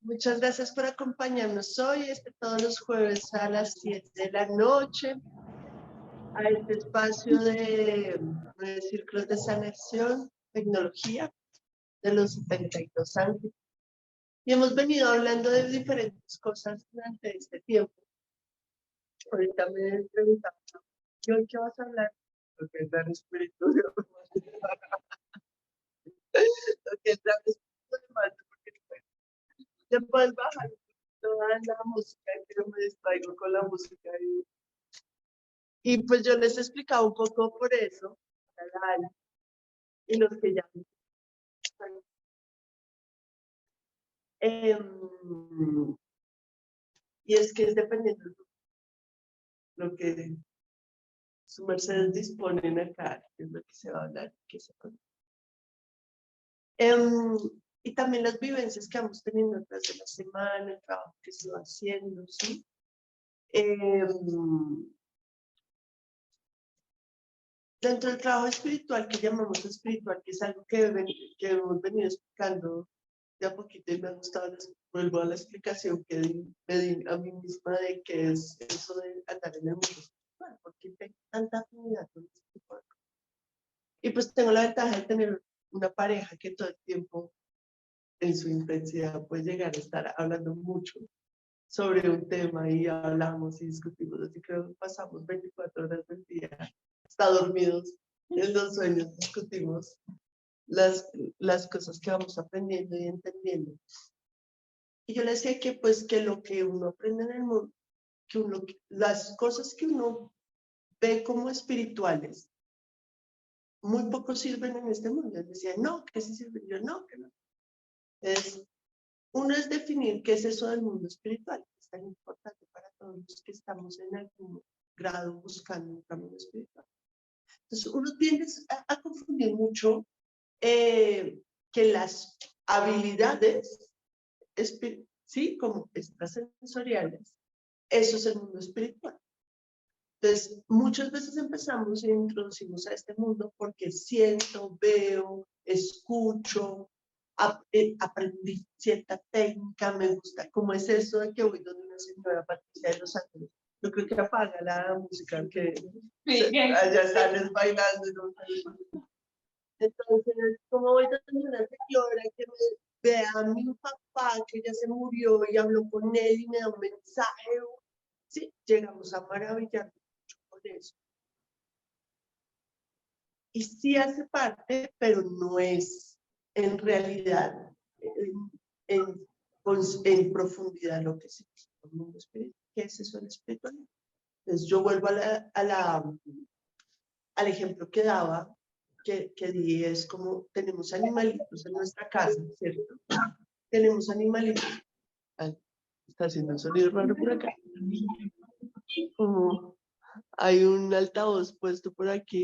Muchas gracias por acompañarnos hoy, todos los jueves a las 7 de la noche, a este espacio de círculos de sanación, tecnología, de los 72 ángeles. Y hemos venido hablando de diferentes cosas durante este tiempo. Ahorita me preguntaba, ¿y hoy qué vas a hablar? Lo que es el espíritu de Lo que es el espíritu de Marte, porque ya puedes bajar toda la música, pero me distraigo con la música. Y pues yo les he explicado un poco por eso, y los que ya y es que es dependiendo de lo que su merced disponen acá, que es lo que se va a hablar, que se y también las vivencias que vamos teniendo a través de la semana, el trabajo que se va haciendo, ¿sí? Dentro del trabajo espiritual que llamamos espiritual, que es algo que hemos venido explicando de a poquito y me ha gustado, vuelvo a la explicación que me di a mí misma de qué es eso de andar en el mundo espiritual, porque tengo tanta afinidad con este tipo de cosas. Y pues tengo la ventaja de tener una pareja que todo el tiempo en su intensidad puede llegar a estar hablando mucho sobre un tema y hablamos y discutimos, así que pasamos 24 horas del día hasta dormidos en los sueños, discutimos las cosas que vamos aprendiendo y entendiendo. Y yo le decía que pues que lo que uno aprende en el mundo, las cosas que uno ve como espirituales, muy poco sirven en este mundo. Él decía, no, que sí sirven. Yo, no, que no. Uno es definir qué es eso del mundo espiritual, que es tan importante para todos los que estamos en algún grado buscando un camino espiritual. Entonces, uno tiende a confundir mucho que las habilidades, ¿sí? Como extrasensoriales, eso es el mundo espiritual. Entonces, muchas veces empezamos y introducimos a este mundo porque siento, veo, escucho, aprendí cierta técnica, me gusta. ¿Cómo es eso de que voy donde una señora Patricia de los Ángeles? Yo creo que apaga la música, que allá sales bailando. ¿No? Entonces, ¿cómo voy donde una señora que me vea a mi papá, que ya se murió y habló con él y me da un mensaje? Sí, llegamos a maravillarnos con eso. Y sí hace parte, pero no es en realidad en profundidad lo que es el mundo espiritual. ¿Qué es eso del espiritual? Entonces yo vuelvo al ejemplo que daba, que di, es como tenemos animalitos en nuestra casa, ¿cierto? Tenemos animalitos. Ay, está haciendo un sonido raro por acá. Como hay un altavoz puesto por aquí.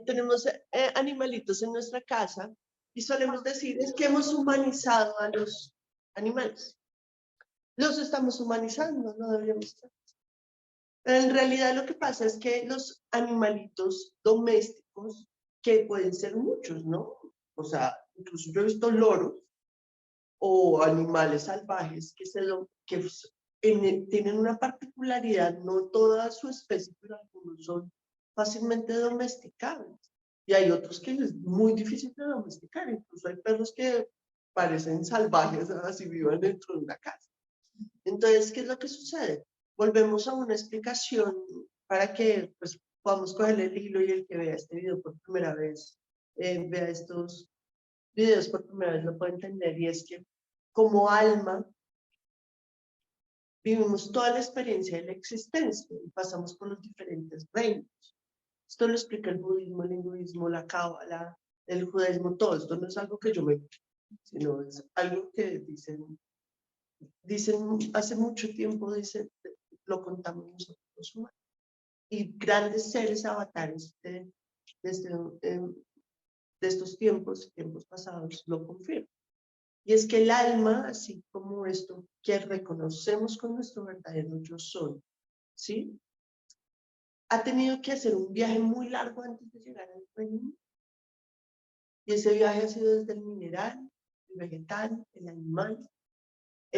Tenemos animalitos en nuestra casa y solemos decir es que hemos humanizado a los animales. Los estamos humanizando, no deberíamos estar. Pero en realidad lo que pasa es que los animalitos domésticos, que pueden ser muchos, ¿no? O sea, incluso yo he visto loros o animales salvajes que tienen una particularidad, no toda su especie, pero algunos son fácilmente domesticables. Y hay otros que es muy difícil de domesticar, incluso hay perros que parecen salvajes, así vivan dentro de una casa. Entonces, ¿qué es lo que sucede? Volvemos a una explicación para que pues, podamos coger el hilo y el que vea este video por primera vez, vea estos videos por primera vez, lo puede entender, y es que como alma vivimos toda la experiencia de la existencia y pasamos por los diferentes reinos. Esto lo explica el budismo, el hinduismo, la cábala, el judaísmo, todo esto no es algo que yo me, sino es algo que dicen hace mucho tiempo, lo contamos nosotros los humanos. Y grandes seres avatares de estos tiempos pasados lo confirman. Y es que el alma, así como esto que reconocemos con nuestro verdadero yo soy, ¿sí? Ha tenido que hacer un viaje muy largo antes de llegar al reino. Y ese viaje ha sido desde el mineral, el vegetal, el animal,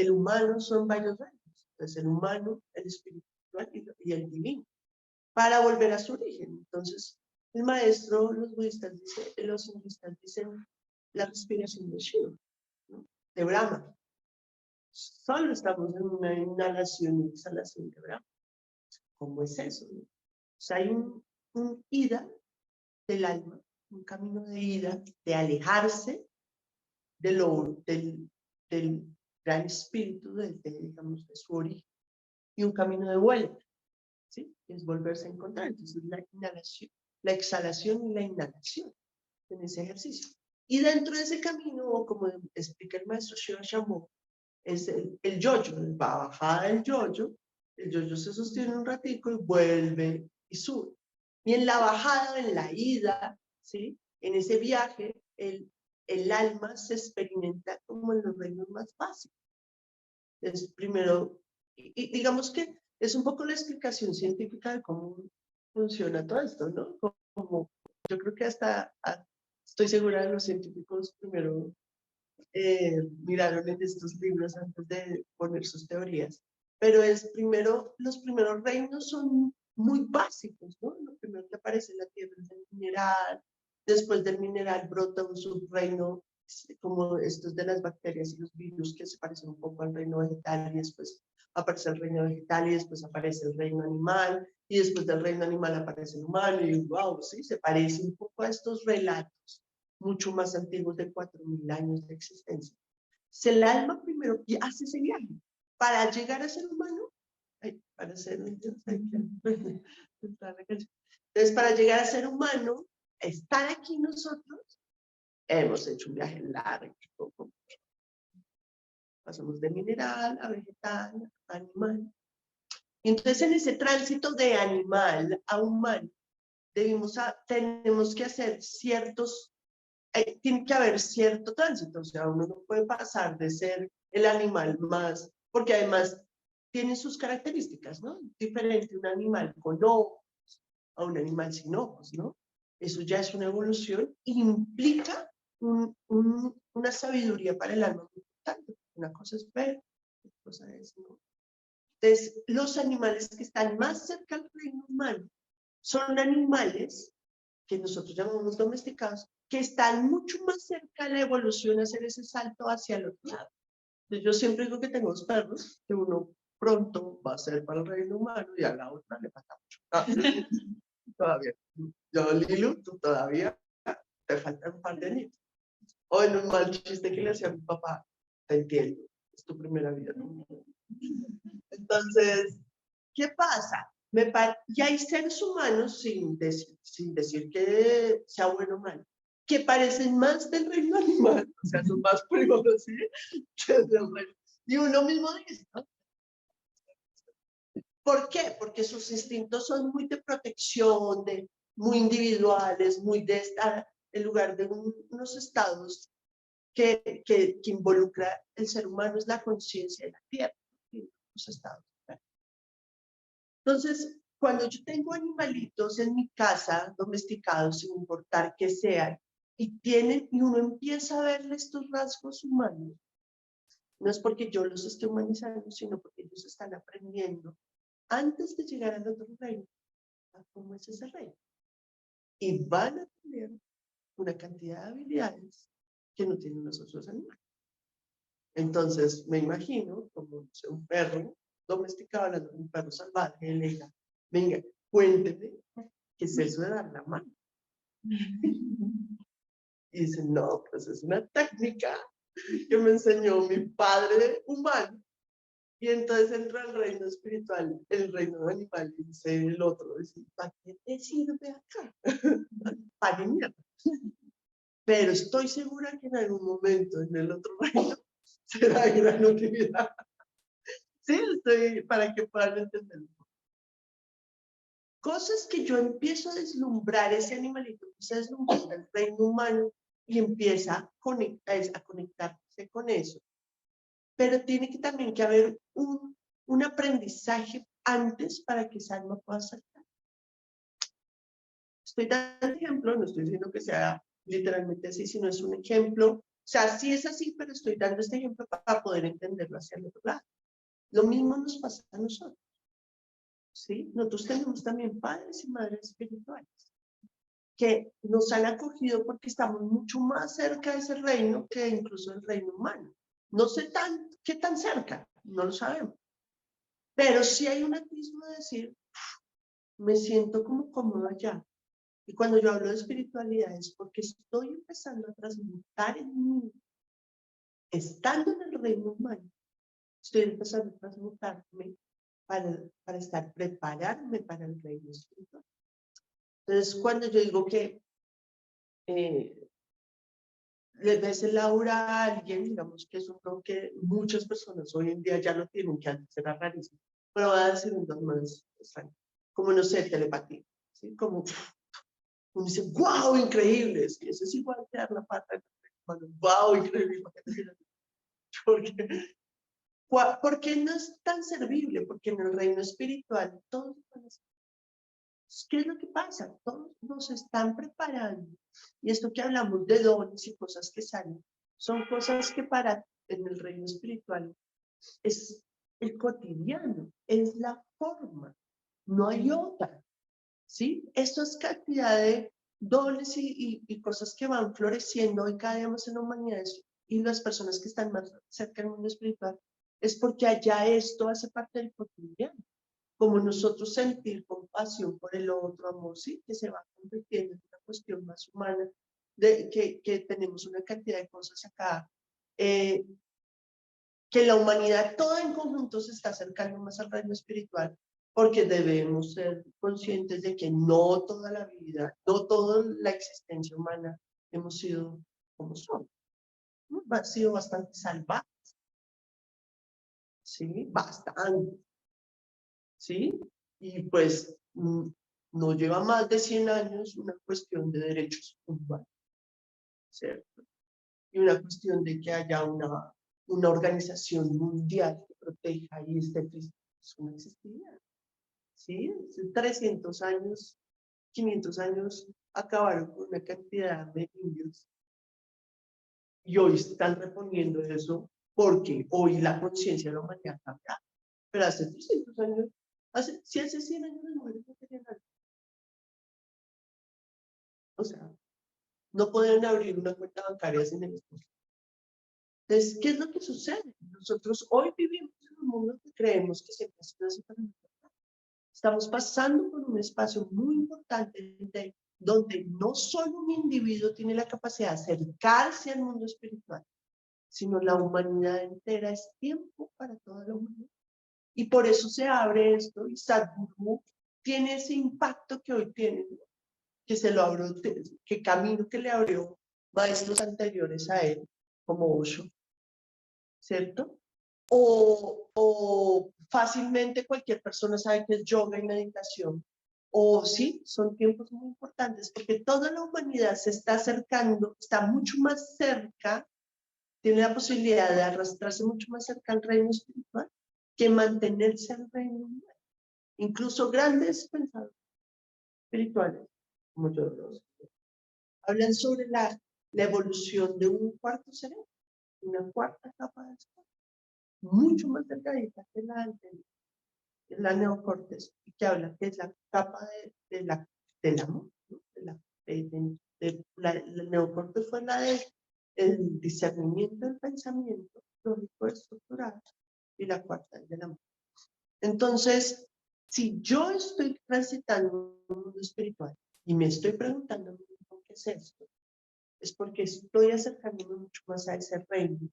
el humano son varios reinos. Entonces, el humano, el espiritual y el divino, para volver a su origen. Entonces, el maestro, los budistas dicen, los hinduistas dicen la respiración de Shiva, ¿no? De Brahma. Solo estamos en una inhalación y exhalación de Brahma. ¿Cómo es eso? ¿No? O sea, hay un ida del alma, un camino de ida, de alejarse del gran espíritu, digamos, de su origen, y un camino de vuelta, ¿sí? Es volverse a encontrar. Entonces, la inhalación, la exhalación y la inhalación en ese ejercicio. Y dentro de ese camino, como explica el maestro Shiva Shambhu, es el yo-yo, la bajada del yo-yo. El yo-yo se sostiene un ratico y vuelve y sube. Y en la bajada, en la ida, ¿sí? En ese viaje, el alma se experimenta como en los reinos más básicos. Es primero, y digamos que es un poco la explicación científica de cómo funciona todo esto, ¿no? Como yo creo que hasta estoy segura de los científicos primero miraron en estos libros antes de poner sus teorías, pero es primero, los primeros reinos son muy básicos, ¿no? Lo primero que aparece en la tierra es el mineral, después del mineral brota un subreino como estos de las bacterias y los virus que se parecen un poco al reino vegetal y después aparece el reino vegetal y después aparece el reino animal y después del reino animal aparece el humano y wow, sí, se parece un poco a estos relatos mucho más antiguos de 4.000 años de existencia. Si el alma primero hace ese viaje para llegar a ser humano, para ser entonces para llegar a ser humano, estar aquí nosotros, hemos hecho un viaje largo. Pasamos de mineral a vegetal, a animal. Y entonces en ese tránsito de animal a humano, tenemos que hacer tiene que haber cierto tránsito, o sea, uno no puede pasar de ser el animal más, porque además tiene sus características, ¿no? Diferente un animal con ojos a un animal sin ojos, ¿no? Eso ya es una evolución, implica una sabiduría para el alma muy importante. Una cosa es ver, otra cosa es, ¿no? Entonces, los animales que están más cerca al reino humano son animales que nosotros llamamos domesticados, que están mucho más cerca de la evolución a hacer ese salto hacia el otro lado. Entonces, yo siempre digo que tengo dos perros, que uno pronto va a ser para el reino humano y a la otra le falta mucho. Todavía. Yo, Lilu, tú todavía te faltan un par de años. O en un mal chiste que le hacía a mi papá, te entiendo, es tu primera vida, ¿no? Entonces, ¿qué pasa? Y hay seres humanos, sin decir que sea bueno o malo, que parecen más del reino animal, o sea, son más primos, ¿sí? Que del reino. Y uno mismo dice, ¿no? ¿Por qué? Porque sus instintos son muy de protección, muy individuales, muy de estar en lugar de unos estados que involucra el ser humano, es la conciencia de la tierra, los estados. Entonces, cuando yo tengo animalitos en mi casa, domesticados, sin importar qué sean, y uno empieza a verle estos rasgos humanos, no es porque yo los esté humanizando, sino porque ellos están aprendiendo antes de llegar al otro reino, a cómo es ese reino. Y van a tener una cantidad de habilidades que no tienen los otros animales. Entonces, me imagino, como no sé, un perro domesticado, un perro salvaje, le diga, venga, cuénteme qué es eso de dar la mano. Y dice, no, pues es una técnica que me enseñó mi padre humano. Y entonces entra el reino espiritual, el reino animal, y dice el otro, dice, ¿para qué te sirve acá? Para mierda. Pero estoy segura que en algún momento en el otro reino será gran utilidad. Sí, para que puedan entenderlo. Cosas que yo empiezo a deslumbrar, ese animalito empieza a deslumbrar el reino humano y empieza a conectarse con eso. Pero tiene que también que haber un aprendizaje antes para que esa alma pueda saltar. Estoy dando ejemplo, no estoy diciendo que sea literalmente así, sino es un ejemplo sea, sí es así, pero estoy dando este ejemplo para poder entenderlo hacia el otro lado. Lo mismo nos pasa a nosotros, ¿sí? Nosotros tenemos también padres y madres espirituales que nos han acogido porque estamos mucho más cerca de ese reino que incluso el reino humano. No sé qué tan cerca, no lo sabemos. Pero sí hay un atisbo de decir, me siento como cómodo allá. Y cuando yo hablo de espiritualidad es porque estoy empezando a transmutar en mí, estando en el reino humano, estoy empezando a transmutarme para estar, prepararme para el reino espiritual. Entonces, cuando yo digo que le ves el aura a alguien, digamos que es un don que muchas personas hoy en día ya lo tienen, que antes era rarísimo, pero va a decir un don más extraño, como no sé, telepatía, ¿sí? Como uno dice, wow, increíble, sí, eso es igual que dar la pata, wow, increíble, porque, porque no es tan servible, porque en el reino espiritual todos van a ser. ¿Qué es lo que pasa? Todos nos están preparando. Y esto que hablamos de dones y cosas que salen, son cosas que para en el reino espiritual es el cotidiano, es la forma, no hay otra, ¿sí? Esto es cantidad de dones y cosas que van floreciendo hoy cada día más en la humanidad y las personas que están más cerca del mundo espiritual, es porque allá esto hace parte del cotidiano. Como nosotros sentir compasión por el otro, amor, sí, que se va convirtiendo en una cuestión más humana, de que tenemos una cantidad de cosas acá, que la humanidad toda en conjunto se está acercando más al reino espiritual, porque debemos ser conscientes de que no toda la vida, no toda la existencia humana hemos sido como somos. Ha sido bastante salvajes, ¿sí? Bastante. ¿Sí? Y pues no lleva más de 100 años una cuestión de derechos humanos, ¿cierto? Y una cuestión de que haya una organización mundial que proteja y esté presente. Eso no existía, ¿sí? Hace 300 años, 500 años acabaron con una cantidad de indios y hoy están reponiendo eso porque hoy la conciencia de la humanidad ha cambiado. Pero hace 300 años, si hace 100 años las mujeres no tenían nada. O sea, no pueden abrir una cuenta bancaria sin el esposo. Entonces, ¿qué es lo que sucede? Nosotros hoy vivimos en un mundo que creemos que siempre ha sido así para nosotros. Estamos pasando por un espacio muy importante donde no solo un individuo tiene la capacidad de acercarse al mundo espiritual, sino la humanidad entera. Es tiempo para toda la humanidad. Y por eso se abre esto y Sadhguru tiene ese impacto que hoy tiene, que se lo abrió, que camino que le abrió maestros anteriores a él, como Osho, ¿cierto? O fácilmente cualquier persona sabe que es yoga y meditación. O sí, son tiempos muy importantes porque toda la humanidad se está acercando, está mucho más cerca, tiene la posibilidad de arrastrarse mucho más cerca al reino espiritual que mantenerse al reino humano. Incluso grandes pensadores espirituales, como yo los hablan sobre la evolución de un cuarto cerebro, una cuarta capa del cerebro, mucho más delgadita que la anterior, la neocortes, y que habla que es la capa del amor, ¿no? La neocortes fue la del discernimiento del pensamiento, lógico estructural, y la cuarta es del amor. Entonces, si yo estoy transitando un mundo espiritual y me estoy preguntando qué es esto, es porque estoy acercándome mucho más a ese reino.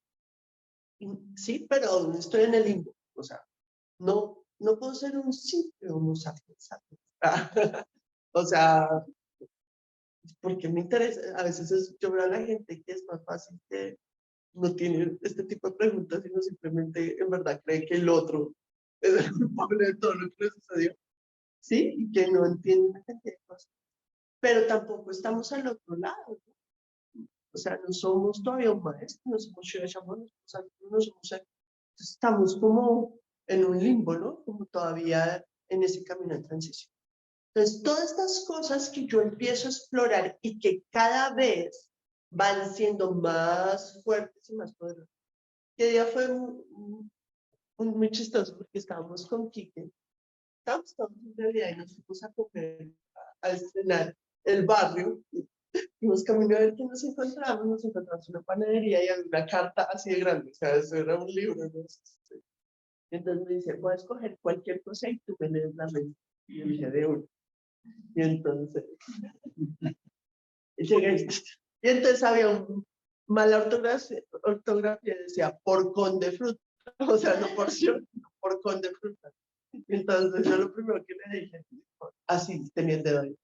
Y, sí, pero estoy en el limbo. O sea, no puedo ser un simple homo sapiens. O sea, porque me interesa, a veces yo veo a la gente que es más fácil que no tiene este tipo de preguntas, sino simplemente en verdad cree que el otro es el culpable de todo lo que le sucedió. ¿Sí? Y que no entiende una cantidad de cosas. Pero tampoco estamos al otro lado, ¿no? O sea, no somos todavía un maestro, no somos Shira Shaman, no somos, estamos como en un limbo, ¿no? Como todavía en ese camino de transición. Entonces, todas estas cosas que yo empiezo a explorar y que cada vez van siendo más fuertes y más poderosos. Que día fue muy chistoso porque estábamos con Quique, estábamos todos en realidad y nos fuimos a comer, a estrenar el barrio. Fuimos camino a ver qué nos encontramos una panadería y había una carta así de grande, o sea, eso era un libro, ¿no? Entonces me dice, voy a escoger cualquier cosa y tú me lees la mente. Y yo dije, de uno. Y entonces, y entonces había un mala ortografía, decía porcón de fruta, o sea, no porción, porcón de fruta. Entonces yo lo primero que le dije, así tenía el dedo ahí.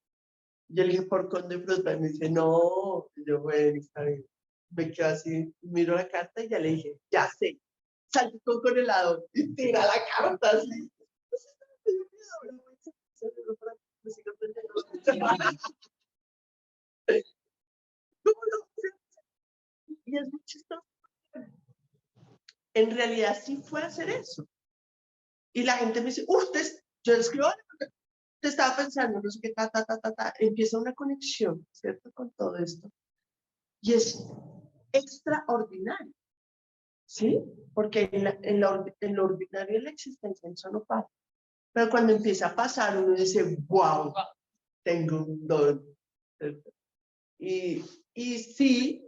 Yo le dije porcón de fruta y me dice, no, y yo, bueno, está bien. Me quedo así, miro la carta y ya le dije, ya sé, salpicón con helado y tira la carta así. Y es muy chistoso. En realidad sí fue hacer eso. Y la gente me dice, yo escribo, te estaba pensando, no sé qué, empieza una conexión, ¿cierto? Con todo esto. Y es extraordinario, ¿sí? Porque en lo ordinario de la existencia eso no pasa. Pero cuando empieza a pasar, uno dice, wow, tengo un don. Y, y sí,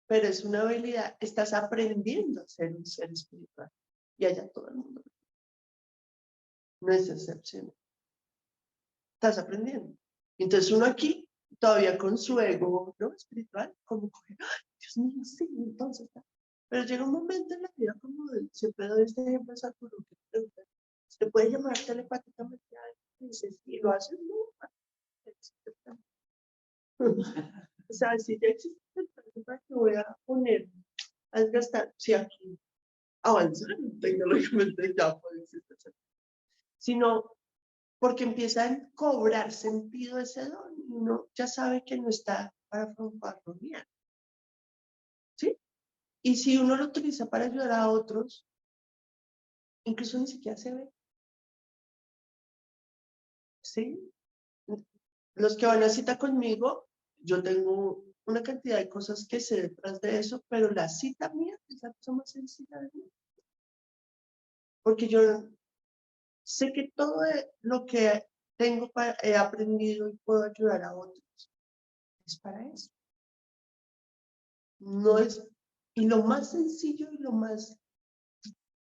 pero es una habilidad, estás aprendiendo a ser un ser espiritual. Y allá todo el mundo. No es excepción. Estás aprendiendo. Entonces uno aquí, todavía con su ego, ¿no? Espiritual, como, Dios mío, sí, entonces. Pero llega un momento en la vida, como siempre doy este ejemplo, Sakura, que se puede llamar telepáticamente a alguien y dices, y lo haces, no. O sea, si ya existe el planeta que voy a poner a desgastar, si aquí avanzar tecnológicamente ya puede existir, sino porque empieza a cobrar sentido ese don y uno ya sabe que no está para fanfarronear, ¿sí? Y si uno lo utiliza para ayudar a otros, incluso ni siquiera se ve, ¿sí? Los que van a cita conmigo, yo tengo una cantidad de cosas que sé detrás de eso, pero la cita mía es la cosa más sencilla de mí. Porque yo sé que todo lo que he aprendido y puedo ayudar a otros es para eso. No es, y lo más sencillo y lo más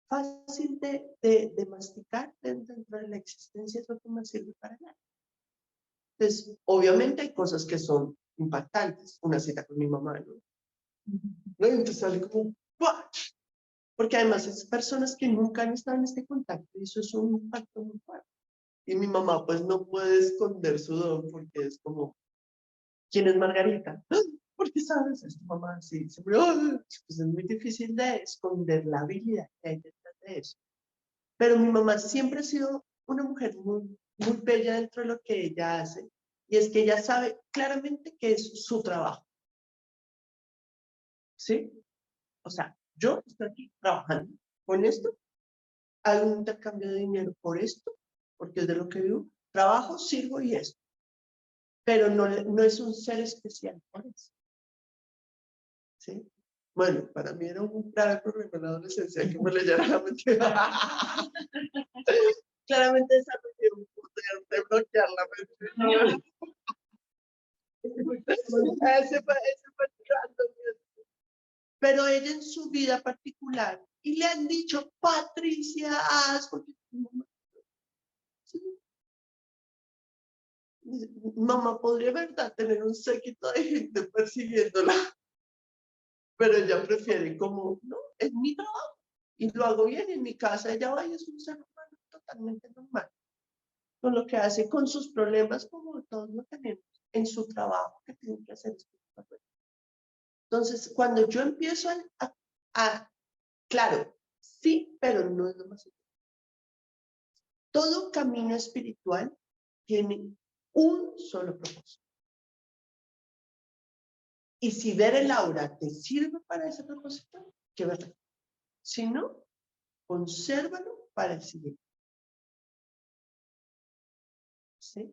fácil de masticar dentro de la existencia es lo que más sirve para nada. Entonces, obviamente hay cosas que son impactantes. Una cita con mi mamá, ¿no? ¿No? Entonces sale como, ¡buah! Porque además es personas que nunca han estado en este contacto y eso es un impacto muy fuerte. Y mi mamá pues no puede esconder su don porque es como, ¿quién es Margarita? Porque sabes, es tu mamá, sí, siempre, pues es muy difícil de esconder la habilidad que hay detrás de eso. Pero mi mamá siempre ha sido una mujer muy bella dentro de lo que ella hace, y es que ella sabe claramente que es su trabajo, ¿sí? O sea, yo estoy aquí trabajando con esto, hago un intercambio de dinero por esto, porque es de lo que vivo, trabajo, sirvo y esto, pero no es un ser especial por eso, ¿sí? Bueno, para mí era un grave problema en la adolescencia que me leyera la mente. Claramente desarrollé un poder de bloquear la mente. Ese fue tirando. Pero ella en su vida particular, y le han dicho, Patricia, porque sí, mamá podría, ¿verdad?, tener un séquito de gente persiguiéndola, pero ella prefiere como, no, es mi trabajo, y lo hago bien en mi casa, ella va y es un ser humano totalmente normal, con lo que hace con sus problemas, como todos lo tenemos, en su trabajo que tienen que hacer. Entonces, cuando yo empiezo claro, sí, pero no es lo más importante. Todo camino espiritual tiene un solo propósito. Y si ver el aura te sirve para ese propósito, que verlo. Si no, consérvalo para el siguiente. ¿Sí?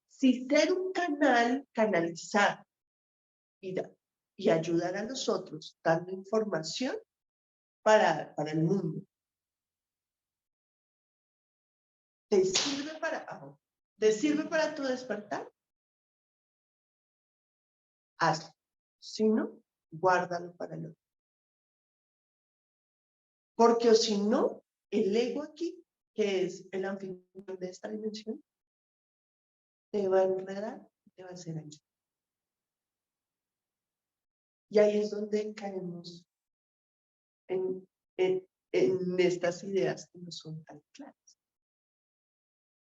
Si ser un canal, canalizar y ayudar a los otros dando información para el mundo. ¿Te sirve para tu despertar? Hazlo. Si no, guárdalo para el otro. Porque o si no, el ego aquí, que es el anfitrión de esta dimensión, te va a enredar y te va a hacer daño. Y ahí es donde caemos en estas ideas que no son tan claras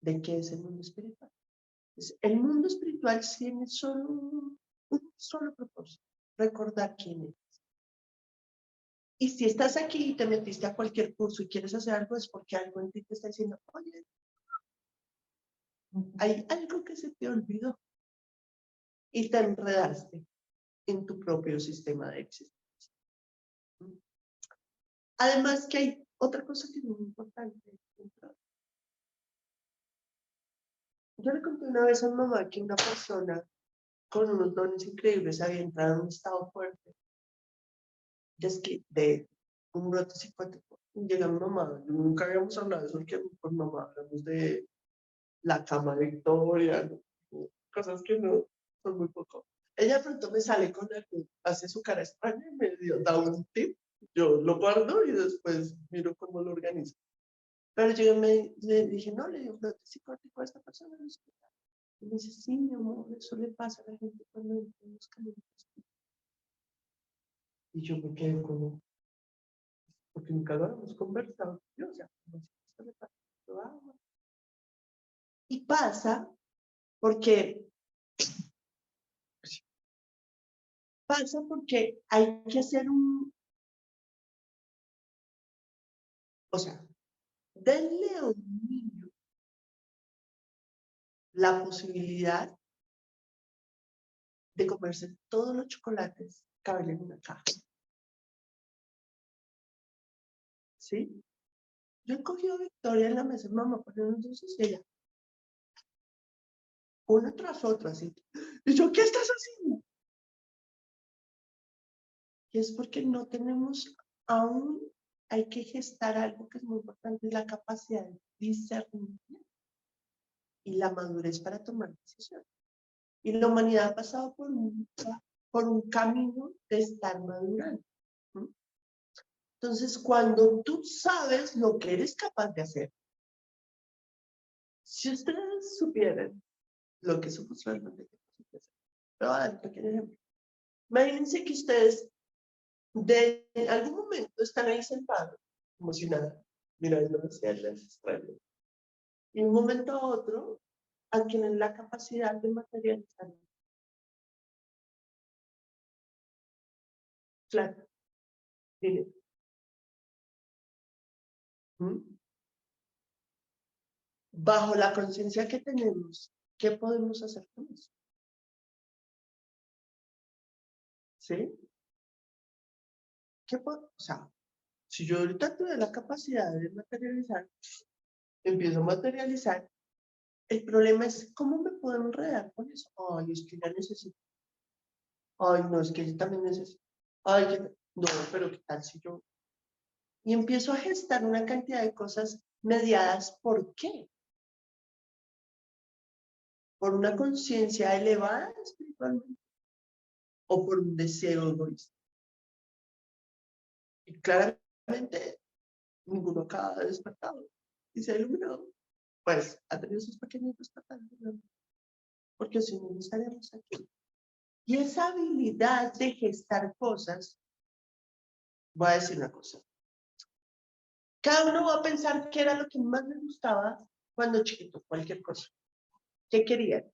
de qué es el mundo espiritual. Entonces, el mundo espiritual tiene solo un solo propósito: recordar quién eres. Y si estás aquí y te metiste a cualquier curso y quieres hacer algo, es porque algo en ti te está diciendo, oye, hay algo que se te olvidó y te enredaste en tu propio sistema de existencia. Además que hay otra cosa que es muy importante. Yo le conté una vez a mi mamá que una persona con unos dones increíbles había entrado en un estado fuerte de un brote psicótico. Y llega mi mamá, nunca habíamos hablado de eso, porque con mamá hablamos de la cama de Victoria, ¿no? Cosas que no son muy poco. Ella de pronto me sale con algo, hace su cara extraña y me da un tip. Yo lo guardo y después miro cómo lo organizo. Pero yo le dije, no, le dio un brote psicótico a esta persona. Y me dice, sí, mi amor, eso le pasa a la gente cuando entra en los caminos. Y yo me quedé como, porque nunca lo hemos conversado. Yo, o sea, como si esto le pasa a todo agua. Y pasa porque hay que hacer o sea, denle a un niño la posibilidad de comerse todos los chocolates que caben en una caja. ¿Sí? Yo he cogido a Victoria en la mesa, mamá, pone unos dulces y ella, uno tras otro, así. Y yo, ¿qué estás haciendo? Y es porque no tenemos aún, hay que gestar algo que es muy importante, la capacidad de discernir y la madurez para tomar decisiones. Y la humanidad ha pasado por un camino de estar madurando. ¿Sí? Entonces, cuando tú sabes lo que eres capaz de hacer, si ustedes supieran lo que somos realmente capaces de hacer, pero voy a dar un pequeño ejemplo. Imagínense que ustedes en algún momento están ahí sentados, como si nada, mirando hacia las estrellas. Y de un momento a otro adquieren la capacidad de materializar. Claro, miren. Bajo la conciencia que tenemos, ¿qué podemos hacer con eso? ¿Sí? O sea, si yo ahorita tuve la capacidad de materializar, empiezo a materializar, el problema es cómo me puedo enredar con eso. Ay, es que ya necesito. Ay, no, es que yo también necesito. Ay, no, pero ¿qué tal si yo? Y empiezo a gestar una cantidad de cosas mediadas. ¿Por qué? ¿Por una conciencia elevada espiritualmente? ¿O por un deseo egoísta? Y claramente ninguno acaba de despertado y se ha iluminado. Pues ha tenido sus pequeños despertares, ¿no? Porque si no, no estaríamos aquí. Y esa habilidad de gestar cosas, voy a decir una cosa. Cada uno va a pensar qué era lo que más le gustaba cuando chiquito, cualquier cosa. ¿Qué querían?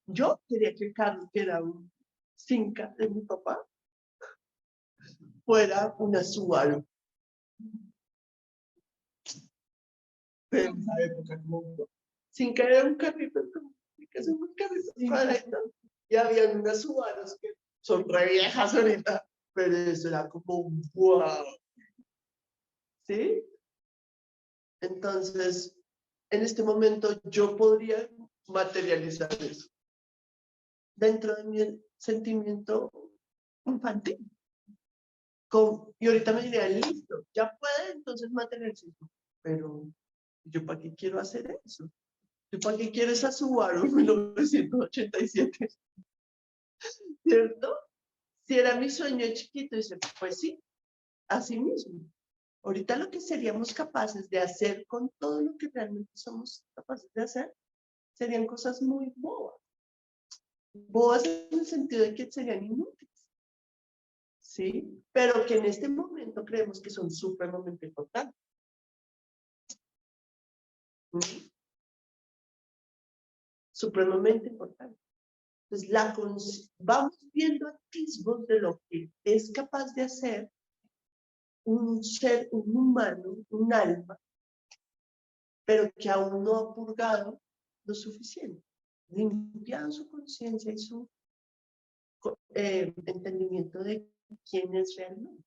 Yo quería que el carro, que era un Cinca de mi papá, fuera una Subaru. Pero en esa época, como Cinca era un carrito, que son un carrito cuadradito, y había unas Subarus que son re viejas ahorita, pero eso era como wow. ¿Sí? Entonces, en este momento yo podría materializar eso. dentro de mi sentimiento infantil. Y ahorita me diría, listo, ya puede entonces mantenerse. Pero yo para qué quiero hacer eso. Yo para qué quiero esa Subaru 1987, ¿cierto? Si era mi sueño chiquito, dice, pues sí, así mismo. Ahorita lo que seríamos capaces de hacer con todo lo que realmente somos capaces de hacer, serían cosas muy bobas. Bobas en el sentido de que serían inútiles, ¿sí? Pero que en este momento creemos que son supremamente importantes. ¿Sí? Supremamente importantes. Entonces, vamos viendo atisbos de lo que es capaz de hacer un ser, un humano, un alma, pero que aún no ha purgado lo suficiente, limpiado su conciencia y su entendimiento de quién es realmente.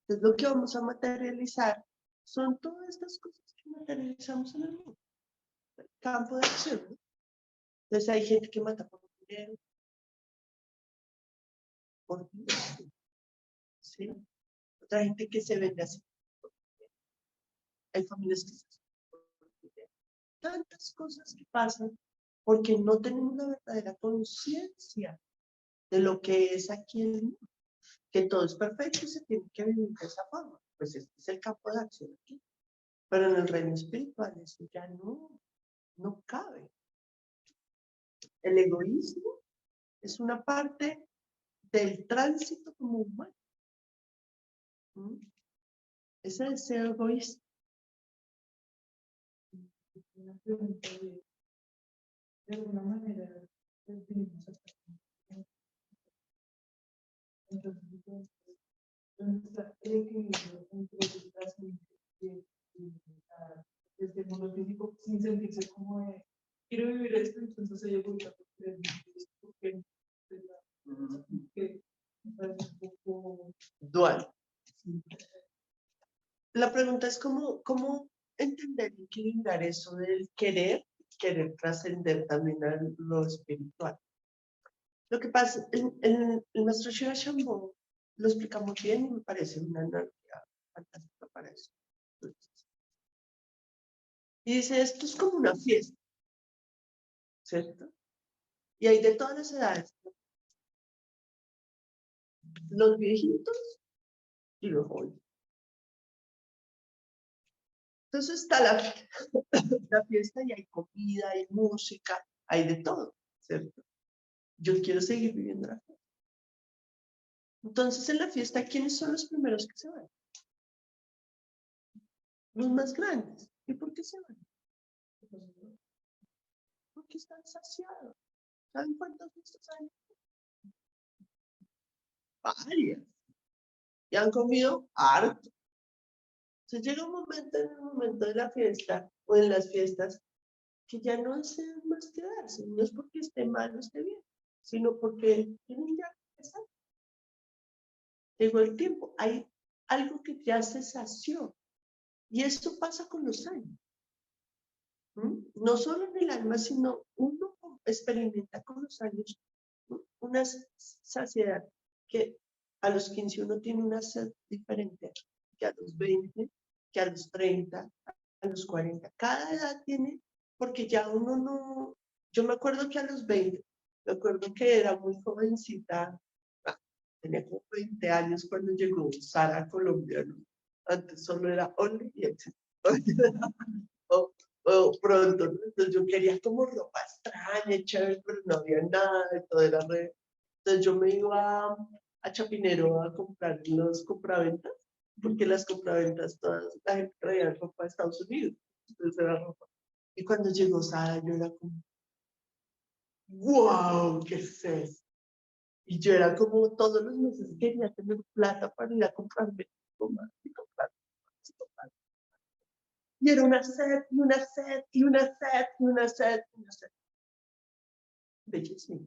Entonces, lo que vamos a materializar son todas estas cosas que materializamos en el mundo, el campo de acción, ¿no? Entonces, hay gente que mata por dinero, por Dios, ¿sí? Otra gente que se vende así. Hay familias que se hacen por dinero. Tantas cosas que pasan porque no tenemos una verdadera conciencia de lo que es aquí en el mundo, que todo es perfecto y se tiene que vivir de esa forma. Pues este es el campo de acción aquí. Pero en el reino espiritual eso ya no cabe. El egoísmo es una parte del tránsito como humano. ¿Mm? Ese es ser egoísta. Una pregunta de alguna manera, vivimos hasta entonces, ¿dónde está el equilibrio entre las desde el mundo físico sin sentirse como de quiero vivir esto, entonces soy egoísta porque me parece un poco Dual. La pregunta es cómo entender y equilibrar eso del querer trascender también a lo espiritual. Lo que pasa, el maestro Shiva Shambhu lo explica muy bien y me parece una analogía fantástica para eso. Y dice, esto es como una fiesta, ¿cierto? Y hay de todas las edades, los viejitos y los jóvenes. Entonces está la fiesta y hay comida, hay música, hay de todo, ¿cierto? Yo quiero seguir viviendo la fiesta. Entonces en la fiesta, ¿quiénes son los primeros que se van? Los más grandes. ¿Y por qué se van? Porque están saciados. ¿Saben cuántas fiestas hay? Varias. Y han comido harto. Entonces llega un momento en el momento de la fiesta o en las fiestas que ya no desean más quedarse. No es porque esté mal o esté bien, sino porque tienen ya que empezar. Llegó el tiempo. Hay algo que ya se sació. Y esto pasa con los años. No solo en el alma, sino uno experimenta con los años una saciedad que a los 15 uno tiene una sed diferente que a los 20, que a los 30, a los 40. Cada edad tiene, porque ya uno no, yo me acuerdo que a los 20, me acuerdo que era muy jovencita, tenía como 20 años cuando llegó Sara a Colombia, ¿no? Antes solo era Only y Exit. o pronto, ¿no? Entonces yo quería como ropa extraña, chévere, pero no había nada, de todo era re. Entonces yo me iba a Chapinero a comprar los compraventas, porque las compraventas todas, la gente traía ropa de Estados Unidos, entonces era ropa. Y cuando llegó Sara, yo era como, wow, ¿qué es eso? Y yo era como todos los meses quería tener plata para ir a comprarme más y comprar más y comprar. Y era una sed, y una sed, y una sed, y una sed, y una sed. Bellísimo,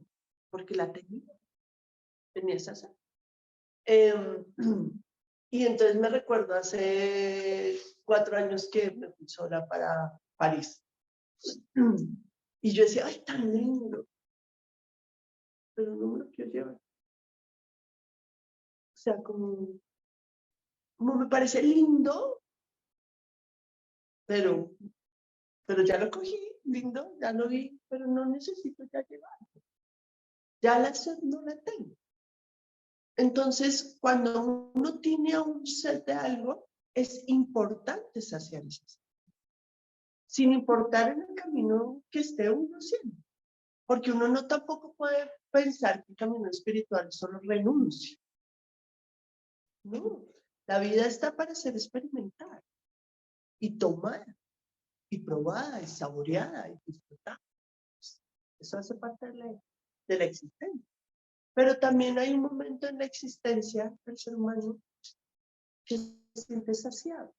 porque la tenía esa sed. Y entonces me recuerdo hace 4 años que me fui sola para París. Y yo decía, ay, tan lindo. pero no me lo quiero llevar. O sea, como me parece lindo, pero ya lo cogí, lindo, ya lo vi, pero no necesito ya llevarlo. Ya la sed no la tengo. Entonces, cuando uno tiene un sed de algo, es importante saciar esa sed. Sin importar en el camino que esté uno haciendo. Porque uno no tampoco puede pensar que el camino espiritual solo renuncia. No, la vida está para ser experimentada y tomada y probada y saboreada y disfrutada. Eso hace parte de la existencia. Pero también hay un momento en la existencia del ser humano que se siente saciado.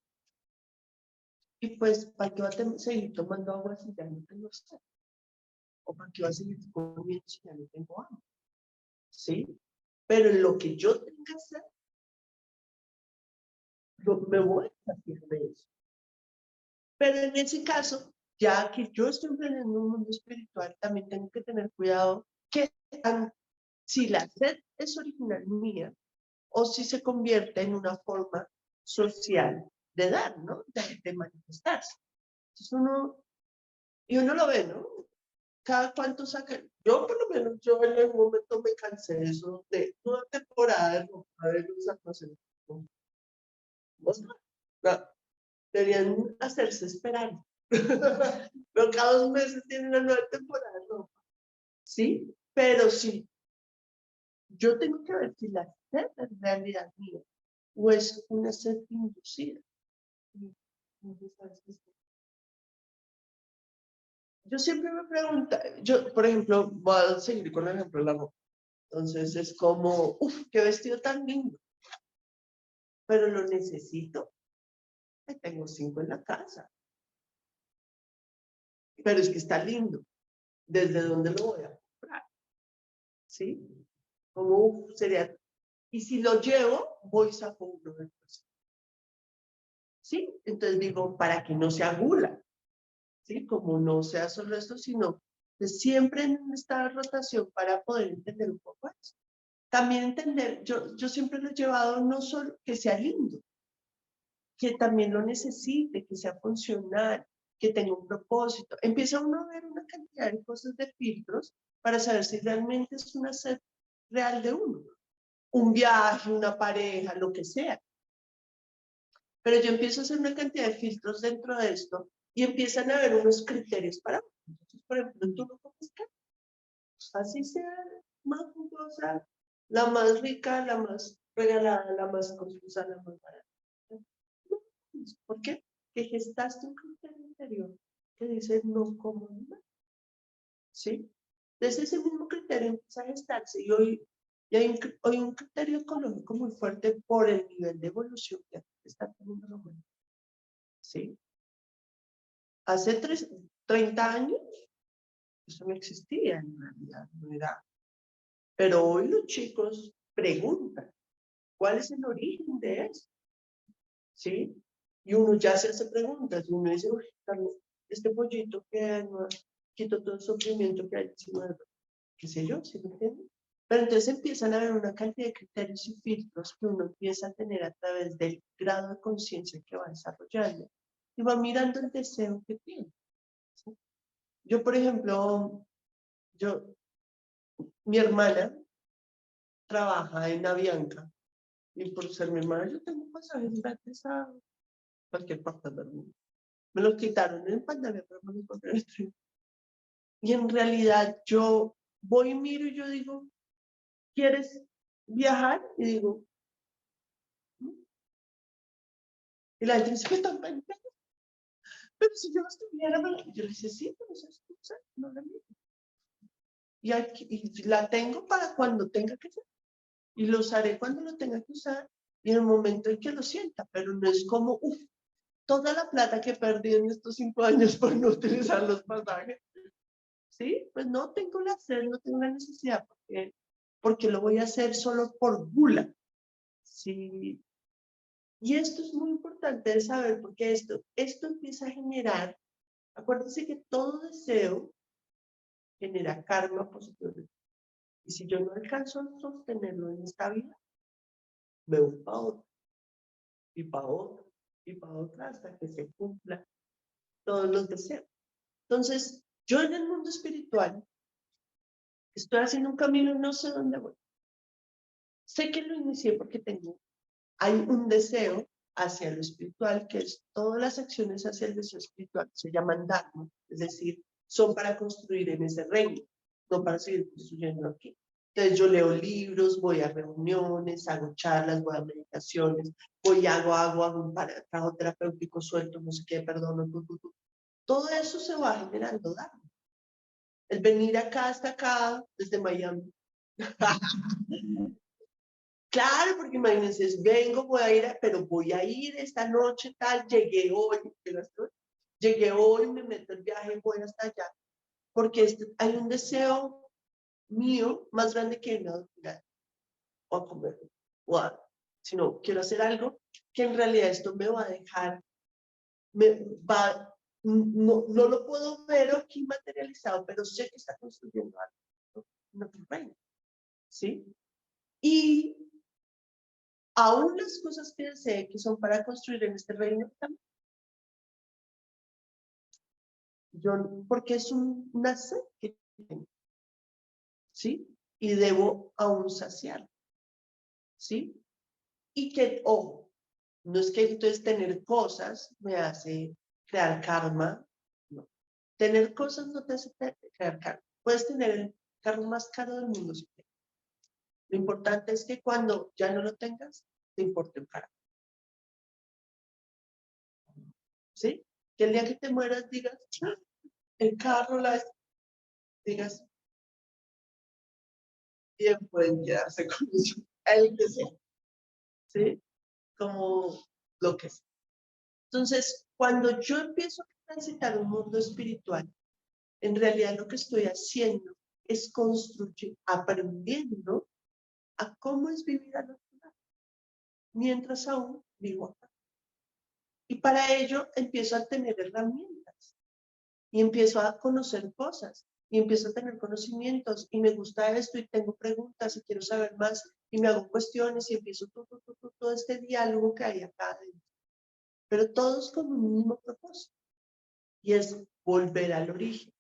Y pues, ¿para qué va a seguir tomando agua si ya no tengo sed? ¿O para qué va a seguir comiendo si ya no tengo hambre? ¿Sí? Pero en lo que yo tenga sed, me voy a saciar de eso. Pero en ese caso, ya que yo estoy emprendiendo un mundo espiritual, también tengo que tener cuidado que si la sed es original mía o si se convierte en una forma social de dar, ¿no? De manifestarse. Entonces uno lo ve, ¿no? Cada cuánto saca. Yo por lo menos, yo en algún momento me cansé de eso, de una temporada de ropa de los almacenes. No, deberían hacerse esperar. Pero cada 2 meses tienen una nueva temporada, ¿no? Sí, pero sí. Yo tengo que ver si la sed es realidad mía o es una sed inducida. Yo siempre me pregunto, yo, por ejemplo, voy a seguir con el ejemplo de la ropa. Entonces es como, uff, qué vestido tan lindo. Pero lo necesito. Tengo 5 en la casa. Pero es que está lindo. ¿Desde dónde lo voy a comprar? ¿Sí? Como sería. Y si lo llevo, voy a sacar uno después. ¿Sí? Entonces digo, para que no sea gula. ¿Sí? Como no sea solo esto, sino que siempre en esta rotación para poder entender un poco eso. También entender, yo siempre lo he llevado no solo que sea lindo, que también lo necesite, que sea funcional, que tenga un propósito. Empieza uno a ver una cantidad de cosas de filtros para saber si realmente es una sed real de uno. Un viaje, una pareja, lo que sea. Pero yo empiezo a hacer una cantidad de filtros dentro de esto y empiezan a haber unos criterios para. Entonces, por ejemplo, tú no comes carne. Así sea más jugosa, la más rica, la más regalada, la más costosa, la más barata. ¿Por qué? Que gestaste un criterio interior que dice no como animal. ¿Sí? Desde ese mismo criterio empieza a gestarse y hoy hay un criterio ecológico muy fuerte por el nivel de evolución que está teniendo la humanidad. ¿Sí? Hace 30 años eso no existía en realidad, no era. Pero hoy los chicos preguntan, ¿cuál es el origen de eso? ¿Sí? Y uno ya se hace preguntas y uno dice, uy, Carlos, este pollito que no quito todo el sufrimiento que hay encima de qué sé yo, ¿sí me entienden? Pero entonces empiezan a haber una cantidad de criterios y filtros que uno empieza a tener a través del grado de conciencia que va desarrollando y va mirando el deseo que tiene. ¿Sí? Yo, por ejemplo, mi hermana trabaja en Avianca y por ser mi hermana yo tengo pasajes gratis a cualquier parte del mundo. Me los quitaron en pandemia, pero me los volvieron a traer. Y en realidad yo voy y miro y yo digo, ¿quieres viajar? Y digo, ¿no? Y la gente dice, ¿qué tan pendejo? Pero si yo estuviera, yo le dije, sí, pero eso es cosa, no la miro. Y la tengo para cuando tenga que ser. Y lo usaré cuando lo tenga que usar y en el momento en que lo sienta, pero no es como, uff, toda la plata que perdí en estos 5 años por no utilizar los pasajes. ¿Sí? Pues no tengo la sed, no tengo la necesidad, porque lo voy a hacer solo por gula. ¿Sí? Y esto es muy importante de saber, porque esto empieza a generar, acuérdense que todo deseo genera karma positivo. Y si yo no alcanzo a sostenerlo en esta vida, me voy para otra, y para otra, y para otra, hasta que se cumplan todos los deseos. Entonces, yo en el mundo espiritual estoy haciendo un camino y no sé dónde voy. Sé que lo inicié porque hay un deseo hacia lo espiritual, que es todas las acciones hacia el deseo espiritual, se llaman dharma, es decir, son para construir en ese reino, no para seguir construyendo aquí. Entonces yo leo libros, voy a reuniones, hago charlas, voy a meditaciones, hago un trabajo terapéutico, suelto, no sé qué, perdono, todo eso se va generando dharma. El venir acá hasta acá, desde Miami. Claro, porque imagínense, vengo, voy a ir, pero voy a ir esta noche tal, llegué hoy, me meto el viaje, voy hasta allá, porque hay un deseo mío más grande que no, o a comer, sino quiero hacer algo que en realidad esto me va a dejar, no lo puedo ver aquí materializado, pero sé que está construyendo algo, en otro reino, ¿sí? Y aún las cosas que desee que son para construir en este reino también. Porque es una sed que tengo, ¿sí? Y debo aún saciarlo, ¿sí? Y que, ojo, no es que entonces tener cosas me hace crear karma, no. Tener cosas no te hace crear karma. Puedes tener el carro más caro del mundo si quieres. Lo importante es que cuando ya no lo tengas, te importe un carajo, ¿sí? Que el día que te mueras digas, "Ah, el carro, digas, bien pueden quedarse con eso, el que sea, ¿sí? Como lo que sea. Entonces, cuando yo empiezo a transitar un mundo espiritual, en realidad lo que estoy haciendo es construir, aprendiendo a cómo es vivir al otro lado, mientras aún vivo acá. Y para ello empiezo a tener herramientas y empiezo a conocer cosas y empiezo a tener conocimientos y me gusta esto y tengo preguntas y quiero saber más y me hago cuestiones y empiezo todo este diálogo que hay acá adentro. Pero todos con un mismo propósito y es volver al origen,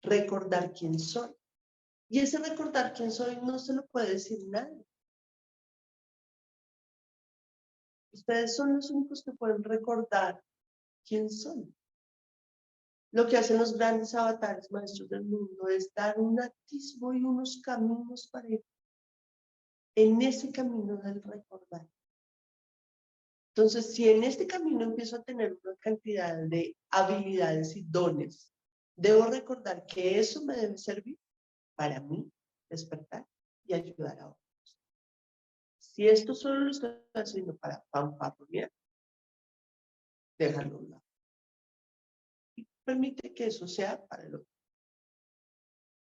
recordar quién soy. Y ese recordar quién soy no se lo puede decir nadie. Ustedes son los únicos que pueden recordar quién son. Lo que hacen los grandes avatares maestros del mundo es dar un atisbo y unos caminos para ir en ese camino del recordar. Entonces, si en este camino empiezo a tener una cantidad de habilidades y dones, debo recordar que eso me debe servir para mí, despertar y ayudar a otros. Si esto solo lo estoy haciendo para fanfarronear, déjalo a un lado. Y permite que eso sea para el otro.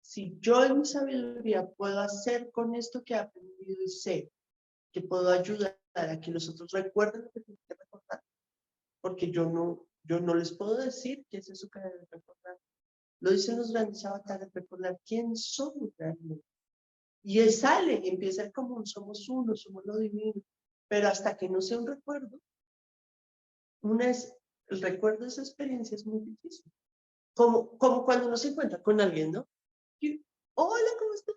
Si yo en mi sabiduría puedo hacer con esto que he aprendido y sé que puedo ayudar a que los otros recuerden lo que tienen que recordar, porque yo no les puedo decir qué es eso que deben recordar. Lo dicen los grandes avatares, recordar quién somos realmente. Y él sale y empieza el común, somos uno, somos lo divino. Pero hasta que no sea un recuerdo, el recuerdo de esa experiencia es muy difícil. Como cuando uno se encuentra con alguien, ¿no? Y, hola, ¿cómo estás?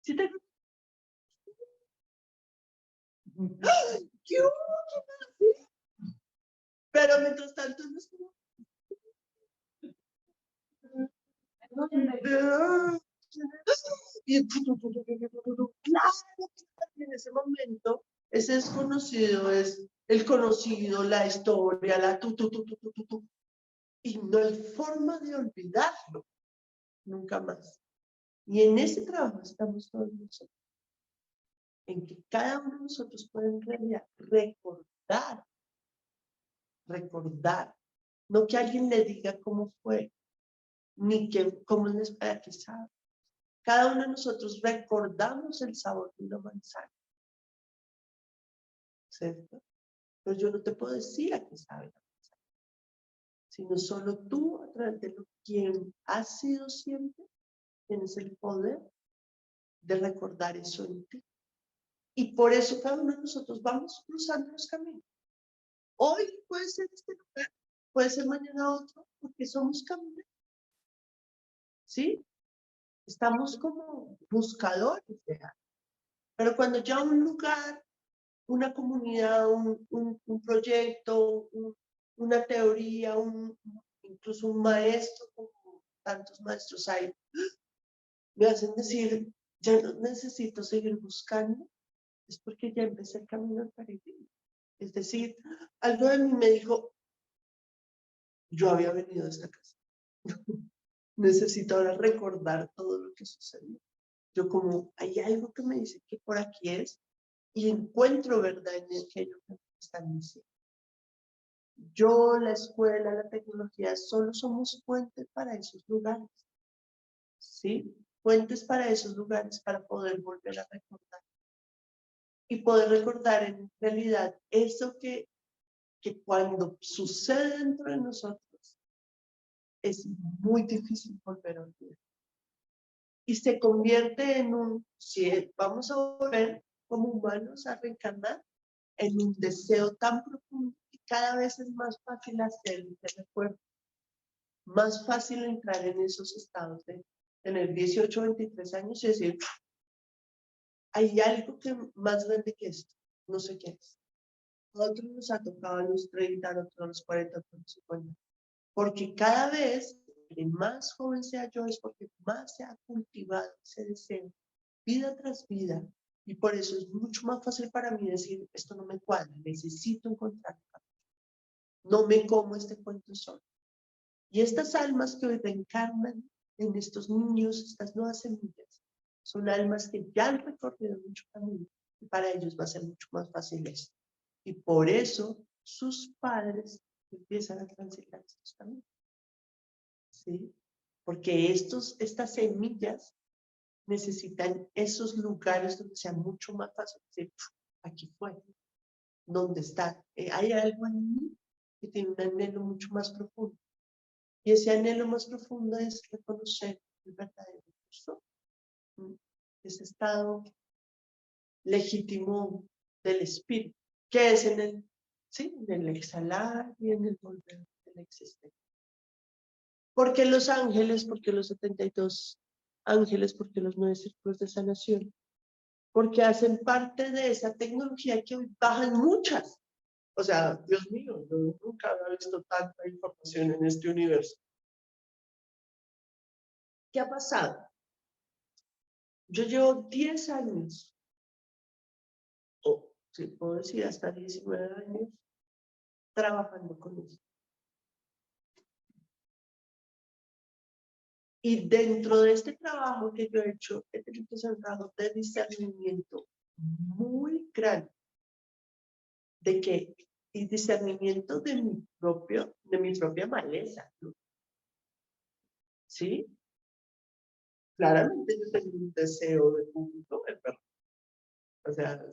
¿Sí te... ¿Qué hubo? ¿Qué tal? Pero mientras tanto no es como... Y claro, en ese momento, ese desconocido es el conocido, la historia, la tu. Y no hay forma de olvidarlo, nunca más. Y en ese trabajo estamos todos nosotros, en que cada uno de nosotros puede en realidad recordar, no que alguien le diga cómo fue, ni cómo es para que sabe. Cada uno de nosotros recordamos el sabor de una manzana, ¿cierto? Pero yo no te puedo decir a qué sabe la manzana, sino solo tú, a través de lo quien has sido siempre, tienes el poder de recordar eso en ti. Y por eso cada uno de nosotros vamos cruzando los caminos. Hoy puede ser este lugar, puede ser mañana otro, porque somos caminos. ¿Sí? Estamos como buscadores de algo. Pero cuando ya un lugar, una comunidad, un proyecto, una teoría, incluso un maestro, como tantos maestros hay, me hacen decir, ya no necesito seguir buscando, es porque ya empecé el camino al peregrino. Es decir, algo de mí me dijo, yo había venido a esta casa. Necesito ahora recordar todo lo que sucedió. Yo como, hay algo que me dice que por aquí es, y encuentro verdad en aquello que me están diciendo. Yo, la escuela, la tecnología, solo somos puentes para esos lugares. ¿Sí? Puentes para esos lugares para poder volver a recordar. Y poder recordar en realidad eso que cuando sucede dentro de nosotros es muy difícil volver a olvidar. Y se convierte en si vamos a volver como humanos a reencarnar, en un deseo tan profundo que cada vez es más fácil hacer ese recuerdo. Más fácil entrar en esos estados de tener 18, 23 años y decir, hay algo que más grande que esto, no sé qué es. A otros nos ha tocado a los 30, a otros a los 40, a otros a los 50. Porque cada vez, que más joven sea yo, es porque más se ha cultivado ese deseo, vida tras vida. Y por eso es mucho más fácil para mí decir, esto no me cuadra, necesito encontrar. No me como este cuento solo. Y estas almas que hoy reencarnan en estos niños, estas nuevas semillas, son almas que ya han recorrido mucho camino y para ellos va a ser mucho más fácil esto. Y por eso sus padres empiezan a transitar estos caminos. ¿Sí? Porque estas semillas necesitan esos lugares donde sea mucho más fácil decir, aquí fue, ¿dónde está? Hay algo en mí que tiene un anhelo mucho más profundo. Y ese anhelo más profundo es reconocer el verdadero gusto, ese estado legítimo del espíritu, que es en el exhalar y en el volver de la existencia. ¿Por qué los ángeles? ¿Por qué los 72 ángeles? ¿Por qué los 9 círculos de sanación? Porque hacen parte de esa tecnología que hoy bajan muchas. O sea, Dios mío, yo nunca había visto tanta información en este universo. ¿Qué ha pasado? Yo llevo 10 años, o si puedo decir hasta 19 años, trabajando con eso. Y dentro de este trabajo que yo he hecho, he tenido que hacer un trabajo de discernimiento muy grande, y discernimiento de mi propia maleza, ¿no? ¿Sí? Claramente yo tengo un deseo de público, o sea,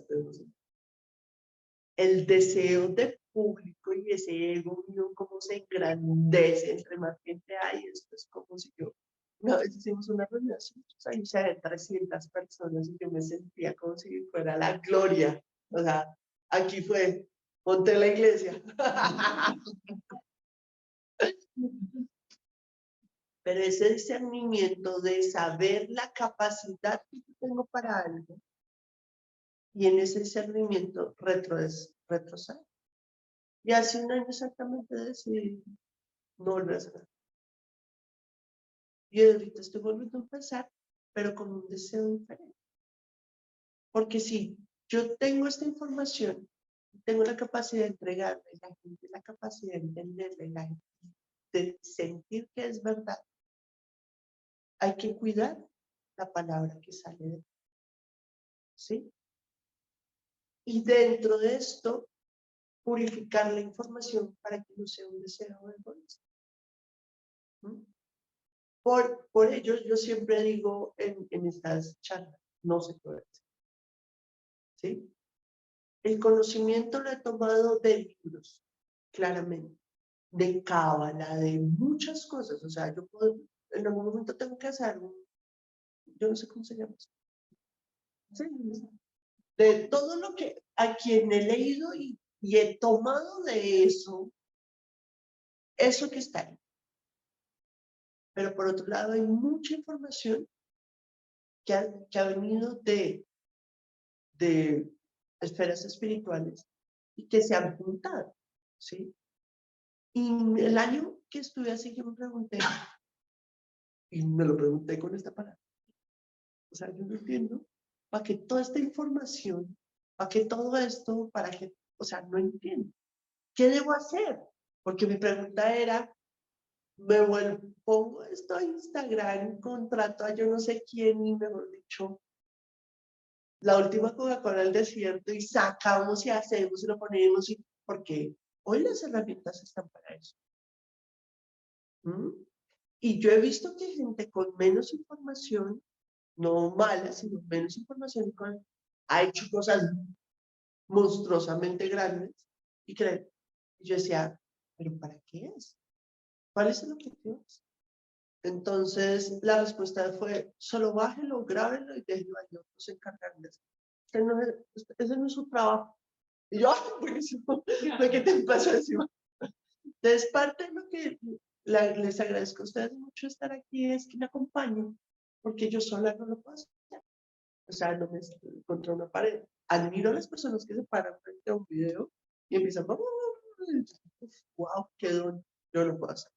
el deseo de público y ese ego mío como se engrandece entre más gente hay, esto es como si yo, una vez hicimos una reunión hace muchos años, o sea, 300 personas y yo me sentía como si fuera la gloria, o sea, aquí fue, monté la iglesia. Pero ese discernimiento de saber la capacidad que yo tengo para algo, y en ese discernimiento retroceder. Y hace un año exactamente decidí no volver a hacer nada. Y ahorita estoy volviendo a empezar, pero con un deseo diferente. Porque si yo tengo esta información, tengo la capacidad de entregarla, la gente la capacidad de entenderla, la gente de sentir que es verdad, hay que cuidar la palabra que sale de mí. ¿Sí? Y dentro de esto, purificar la información para que no sea un deseo egoísta. Por ello, yo siempre digo en estas charlas, no se puede hacer. ¿Sí? El conocimiento lo he tomado de libros, claramente, de cábala, de muchas cosas. O sea, yo puedo, en algún momento tengo que hacer yo no sé cómo se llama eso, Sí, de todo lo que a quien he leído y he tomado de eso que está ahí. Pero por otro lado hay mucha información que ha venido de esferas espirituales y que se han juntado, ¿sí? Y el año que estuve así, yo me pregunté, y me lo pregunté con esta palabra, o sea, yo no entiendo, para que toda esta información, para que todo esto, para que, o sea, no entiendo. ¿Qué debo hacer? Porque mi pregunta era, me vuelvo, pongo esto a Instagram, contrato a yo no sé quién y mejor dicho, la última Coca-Cola del desierto y sacamos y hacemos y lo ponemos y porque hoy las herramientas están para eso. ¿Mm? Y yo he visto que gente con menos información, no mala, sino menos información, ha hecho cosas monstruosamente grandes y yo decía, ¿pero para qué es? ¿Cuál es el objetivo? Entonces, la respuesta fue, solo bájelo, grábenlo y déjenlo ahí, otros se encargan de eso. Ese no es su trabajo. Y yo, ¡ay, buenísimo! ¿De qué te pasó encima? Entonces, parte de lo que les agradezco a ustedes mucho estar aquí es que me acompañen, porque yo sola no lo puedo hacer. O sea, no me estoy contra una pared. Admiro a las personas que se paran frente a un video y empiezan, wow, qué don, yo lo puedo hacer.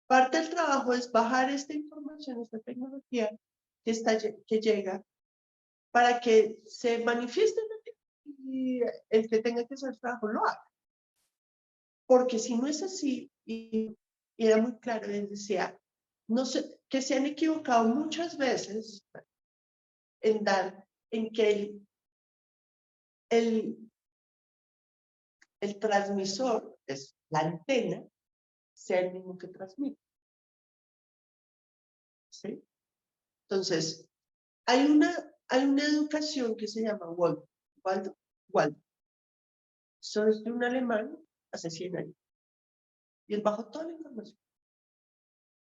Parte del trabajo es bajar esta información, esta tecnología que llega para que se manifieste en ti y el que tenga que hacer el trabajo lo haga. Porque si no es así, y era muy claro, él decía, no sé, que se han equivocado muchas veces en que el, el transmisor, es la antena, sea el mismo que transmite. ¿Sí? Entonces, hay una educación que se llama Waldorf. Eso es de un alemán hace 100 años. Y él bajó toda la información.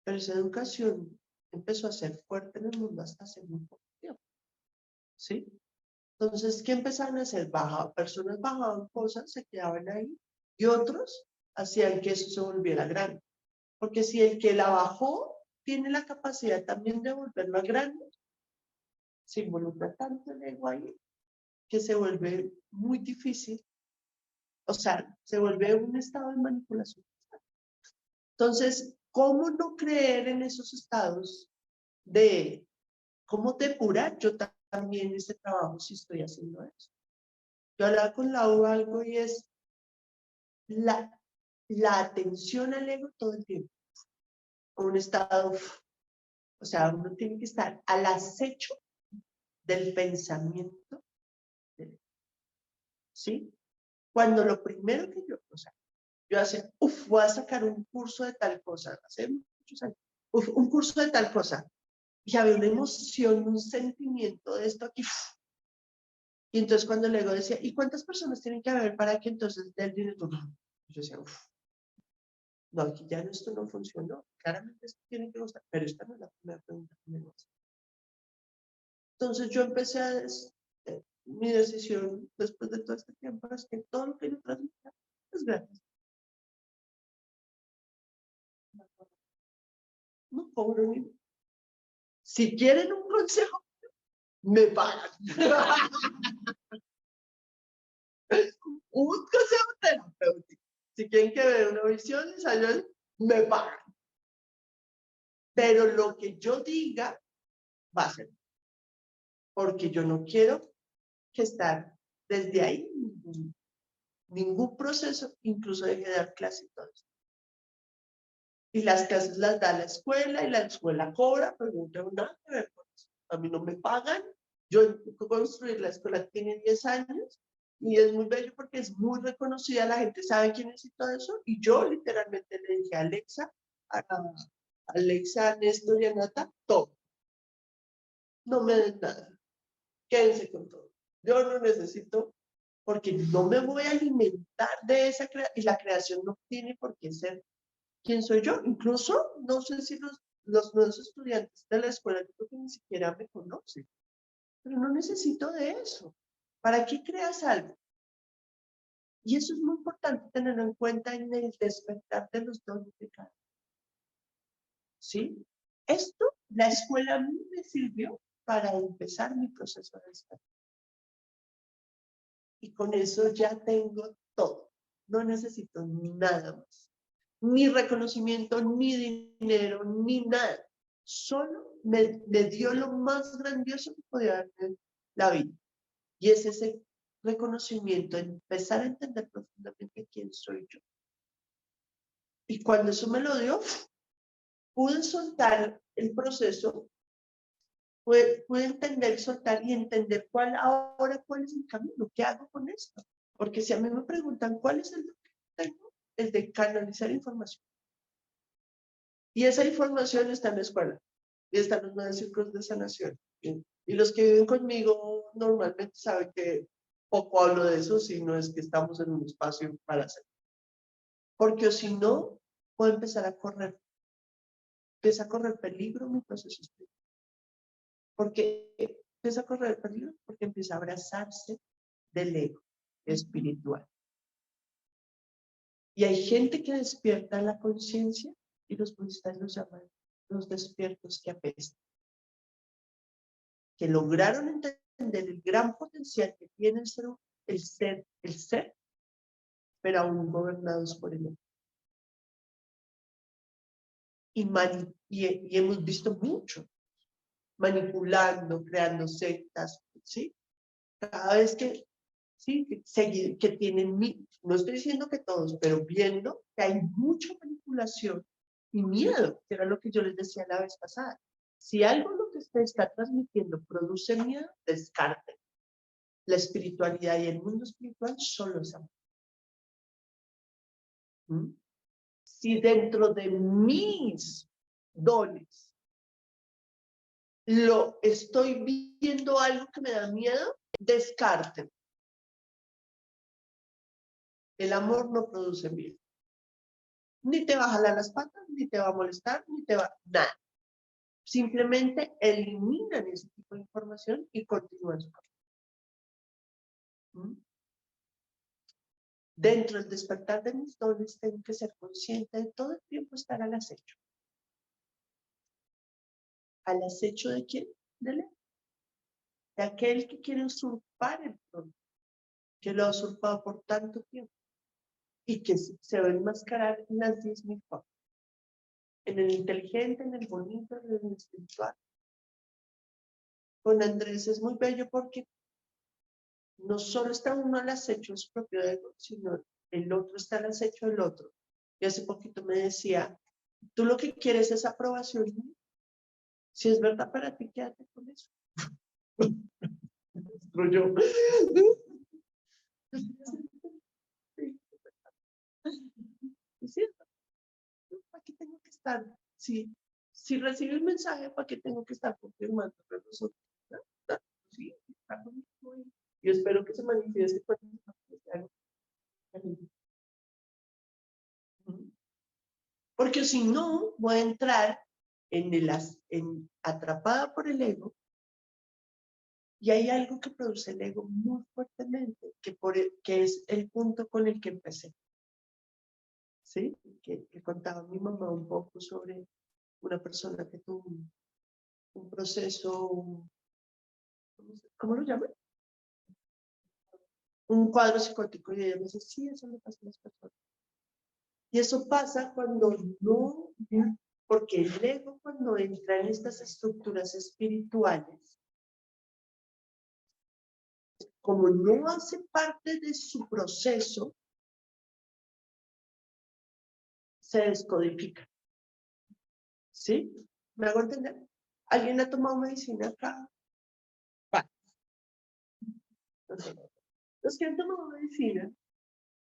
Pero esa educación empezó a ser fuerte en el mundo hasta hace muy poco tiempo. ¿Sí? Entonces, ¿qué empezaron a hacer? Personas bajaban cosas, se quedaban ahí, y otros hacían que eso se volviera grande. Porque si el que la bajó tiene la capacidad también de volverlo a grande, se involucra tanto el ego ahí que se vuelve muy difícil. O sea, se vuelve un estado de manipulación. Entonces, ¿cómo no creer en esos estados de cómo depurar? Yo también este trabajo sí estoy haciendo eso. Yo hablaba con Lau algo y es la atención al ego todo el tiempo. Un estado, o sea, uno tiene que estar al acecho del pensamiento, ¿sí? Cuando lo primero que o sea, yo hacía, voy a sacar un curso de tal cosa, hace muchos años, un curso de tal cosa, y había una emoción, un sentimiento de esto aquí, y entonces cuando el ego decía, ¿y cuántas personas tienen que haber para que entonces dé el dinero? Yo decía, no, aquí ya esto no funcionó, claramente esto tiene que gustar, pero esta no es la primera pregunta que me gusta. Entonces yo empecé mi decisión después de todo este tiempo es que todo lo que yo transmita es gratis. No cobro ni. Si quieren un consejo, me pagan. Un consejo terapéutico. Si quieren que vea una visión, me pagan. Pero lo que yo diga va a ser. Porque yo no quiero que estar desde ahí ningún proceso, incluso dejé de dar clases y todo eso. Y las clases las da la escuela y la escuela cobra, pero no tengo nada que ver con eso. A mí no me pagan. Yo construir la escuela tiene 10 años y es muy bello porque es muy reconocida, la gente sabe quién es y todo eso. Y yo literalmente le dije a Alexa, Néstor y Anata, todo. No me den nada. Quédense con todo. Yo no necesito, porque no me voy a alimentar de esa creación y la creación no tiene por qué ser quién soy yo. Incluso, no sé si los nuevos estudiantes de la escuela, yo creo que ni siquiera me conocen. pero no necesito de eso. ¿Para qué creas algo? Y eso es muy importante tenerlo en cuenta en el despertar de los dones de cada uno. ¿Sí? Esto, la escuela a mí me sirvió para empezar mi proceso de despertar. Y con eso ya tengo todo. No necesito nada más. Ni reconocimiento, ni dinero, ni nada. Solo me dio lo más grandioso que podía darme la vida. Y es ese reconocimiento, empezar a entender profundamente quién soy yo. Y cuando eso me lo dio, pude soltar el proceso, pude entender, soltar y entender cuál es mi camino, qué hago con esto. Porque si a mí me preguntan cuál es el que tengo, el de canalizar información. Y esa información está en la escuela y están los 9 círculos de sanación. Y los que viven conmigo normalmente saben que poco hablo de eso, si no es que estamos en un espacio para hacer. Porque si no, puedo empezar a correr. Empieza a correr peligro mi proceso espiritual. Porque empieza a correr peligro porque empieza a abrazarse del ego espiritual. Y hay gente que despierta la conciencia y los budistas los llaman los despiertos que apestan. Que lograron entender el gran potencial que tiene el ser, pero aún gobernados por el ego. Y hemos visto mucho, manipulando, creando sectas, ¿sí? Cada vez que, ¿sí? que tienen, no estoy diciendo que todos, pero viendo que hay mucha manipulación y miedo, que era lo que yo les decía la vez pasada. Si algo lo que usted está transmitiendo produce miedo, descarte. La espiritualidad y el mundo espiritual solo es amor. Si dentro de mis dones lo estoy viendo algo que me da miedo, descarte. El amor no produce miedo. Ni te va a jalar las patas, ni te va a molestar, ni te va nada. Simplemente eliminan ese tipo de información y continúan su camino. Dentro del despertar de mis dones tengo que ser consciente de todo el tiempo estar al acecho. ¿Al acecho de quién? Del ego. De aquel que quiere usurpar el trono, que lo ha usurpado por tanto tiempo y que se va a enmascarar en las 10.000 formas. En el inteligente, en el bonito, en el espiritual. Con Andrés es muy bello porque no solo está uno al acecho de su propio ego, sino el otro está al acecho del otro. Y hace poquito me decía, tú lo que quieres es aprobación. Si es verdad para ti, quédate con eso. Pero yo. ¿Es cierto? ¿Para qué tengo que estar? Si recibí el mensaje, ¿para qué tengo que estar confirmando? Sí, está conmigo. Yo espero que se manifieste cuando se haga. Porque si no, voy a entrar atrapada por el ego. Y hay algo que produce el ego muy fuertemente, que es el punto con el que empecé. ¿Sí? Que contaba mi mamá un poco sobre una persona que tuvo un proceso, ¿cómo lo llaman? Un cuadro psicótico. Y ella me dice, sí, eso le pasa a las personas. Y eso pasa cuando no, porque el ego cuando entra en estas estructuras espirituales, como no hace parte de su proceso, se descodifica. ¿Sí? ¿Me hago entender? ¿Alguien ha tomado medicina acá? Vale. Los que han tomado medicina,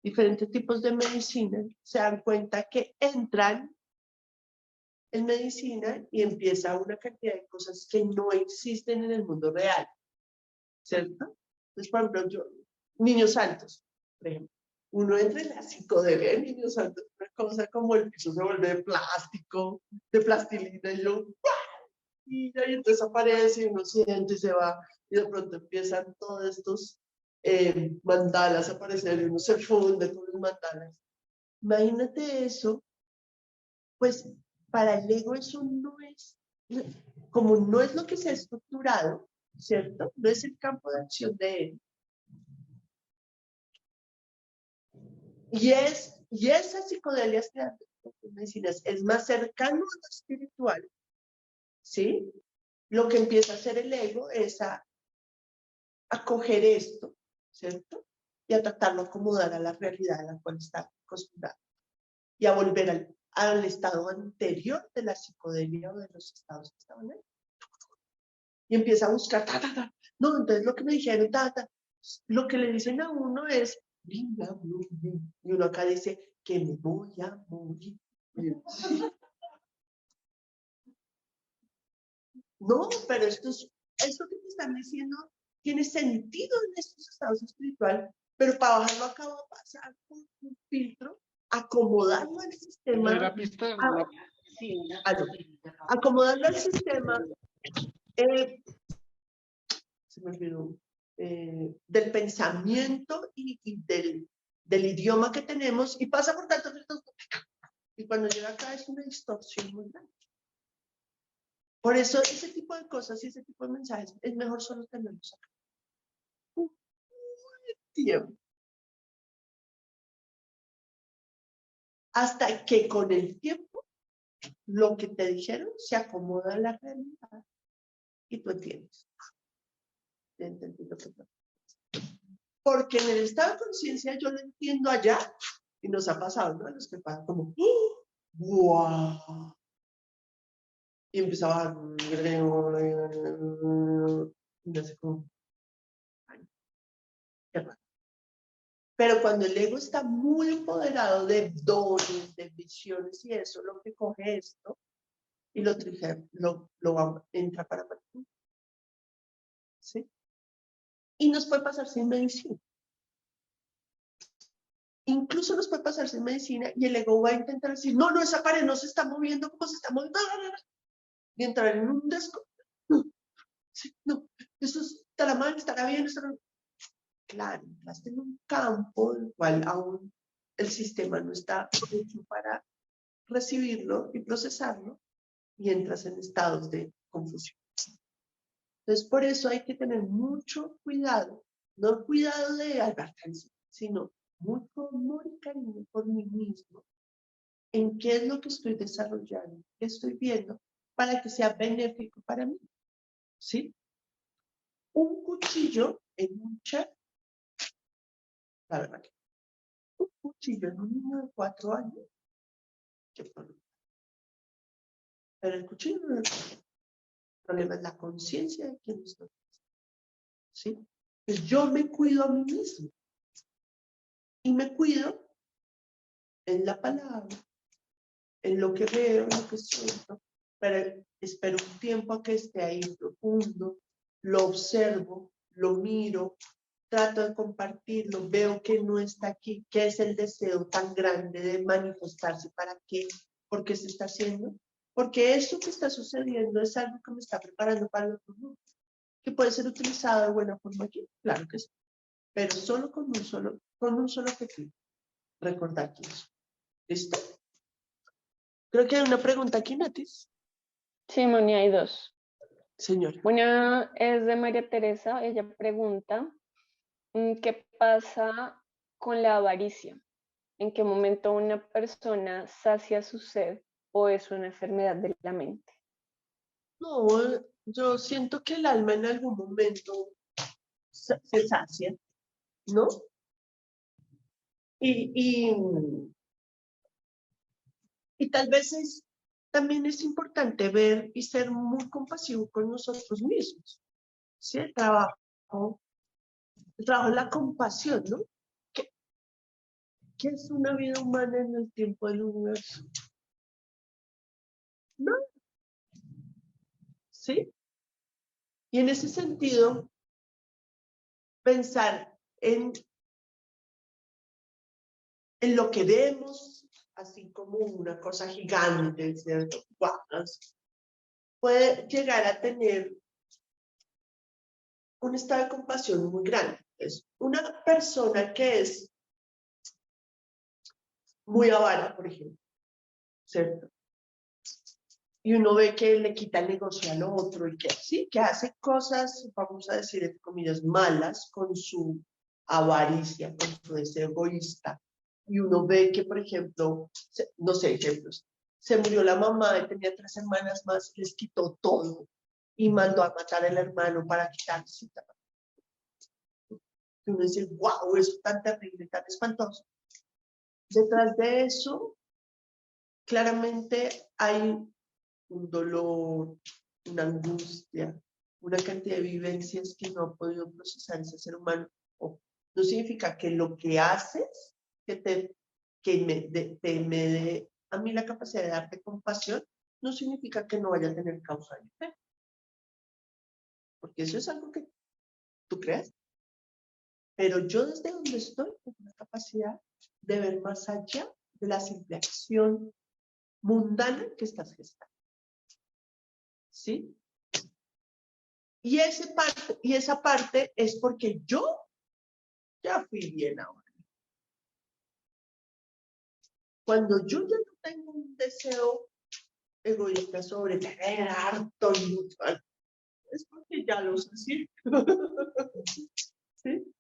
diferentes tipos de medicina, se dan cuenta que entran en medicina y empieza una cantidad de cosas que no existen en el mundo real. ¿Cierto? Entonces, por ejemplo, Niños Santos, por ejemplo. Uno entra en la psicodelia de Niños Santos, una cosa como el piso se vuelve de plástico, de plastilina, y yo, ¡ah! y entonces aparece y uno siente y se va, y de pronto empiezan todos estos mandalas a aparecer y uno se funde con los mandalas. Imagínate eso, pues para el ego eso no es, como no es lo que se ha estructurado, ¿cierto? No es el campo de acción de él. Y esas psicodelias que dan medicinas es más cercano a lo espiritual, ¿sí? Lo que empieza a hacer el ego es a coger esto, ¿cierto? Y a tratarlo de acomodar a la realidad a la cual está acostumbrado. Y a volver al estado anterior de la psicodelia o de los estados que estaban ahí. Y empieza a buscar, no, entonces lo que me dijeron, lo que le dicen a uno es, y uno acá dice, que me voy a morir. No, pero esto que te están diciendo tiene sentido en estos estados espirituales, pero para bajarlo a cabo pasar por un filtro, acomodarlo al sistema, acomodarlo al sistema, se me olvidó, del pensamiento y del idioma que tenemos y pasa por tantos filtros y cuando llega acá es una distorsión muy grande. Por eso ese tipo de cosas y ese tipo de mensajes es mejor solo tenerlos acá. Tiempo. Hasta que con el tiempo lo que te dijeron se acomoda a la realidad y tú entiendes. ¿Entendí lo que pasa? Porque en el estado de conciencia yo lo entiendo allá y nos ha pasado, ¿no? A los que pasan como ¡wow! Y empezaba y no sé cómo. Qué raro. Pero cuando el ego está muy empoderado de dones, de visiones y eso, lo que coge esto y lo entra para matar. ¿Sí? Y nos puede pasar sin medicina. Incluso nos puede pasar sin medicina y el ego va a intentar decir, no, esa pared no se está moviendo como se está moviendo. Y entrar en un no, sí, no, eso estará mal, estará bien, estará mal. Claro, entraste en un campo en el cual aún el sistema no está hecho para recibirlo y procesarlo y entras en estados de confusión. Entonces, por eso hay que tener mucho cuidado, no cuidado de advertencia, sino mucho amor y cariño por mí mismo, en qué es lo que estoy desarrollando, qué estoy viendo, para que sea benéfico para mí. ¿Sí? Un cuchillo en un chat, la verdad que un cuchillo en un niño de 4 años, qué problema. Pero el cuchillo no es el problema, es la conciencia de quién estoy. ¿Sí? Pues yo me cuido a mí mismo. Y me cuido en la palabra, en lo que veo, en lo que siento, pero espero un tiempo a que esté ahí profundo, lo observo, lo miro, trato de compartirlo, veo que no está aquí, que es el deseo tan grande de manifestarse, ¿para qué? ¿Por qué se está haciendo? Porque eso que está sucediendo es algo que me está preparando para el otro mundo, que puede ser utilizado de buena forma aquí, claro que sí, pero solo con un solo objetivo, recordar que eso. ¿Listo? Creo que hay una pregunta aquí, Natis. Sí, Moni, hay dos. Señora. Una es de María Teresa. Ella pregunta, ¿qué pasa con la avaricia? ¿En qué momento una persona sacia su sed o es una enfermedad de la mente? No, yo siento que el alma en algún momento se sacia, ¿no? Y tal vez también es importante ver y ser muy compasivo con nosotros mismos. ¿Sí? El trabajo es la compasión, ¿no? ¿Qué es una vida humana en el tiempo del universo? ¿No? ¿Sí? Y en ese sentido, pensar en lo que vemos, así como una cosa gigante, ¿cierto? Guau, puede llegar a tener un estado de compasión muy grande. Es una persona que es muy avara, por ejemplo, ¿cierto? Y uno ve que le quita el negocio al otro y que sí, que hace cosas, vamos a decir, entre comillas, malas con su avaricia, con su deseo egoísta. Y uno ve que, por ejemplo, no sé, ejemplos, se murió la mamá y tenía 3 hermanas más, les quitó todo y mandó a matar al hermano para quitarse. Y uno dice, wow, eso es tan terrible, tan espantoso. Detrás de eso, claramente hay un dolor, una angustia, una cantidad de vivencias que no ha podido procesar ese ser humano. No significa que lo que haces, que me dé a mí la capacidad de darte compasión, no significa que no vaya a tener causa y efecto. Porque eso es algo que tú crees. Pero yo desde donde estoy tengo la capacidad de ver más allá de la simple acción mundana que estás gestando. ¿Sí? Y esa parte es porque yo ya fui bien ahora. Cuando yo ya no tengo un deseo egoísta sobre tener harto y mucho, es porque ya lo sé. ¿Sí?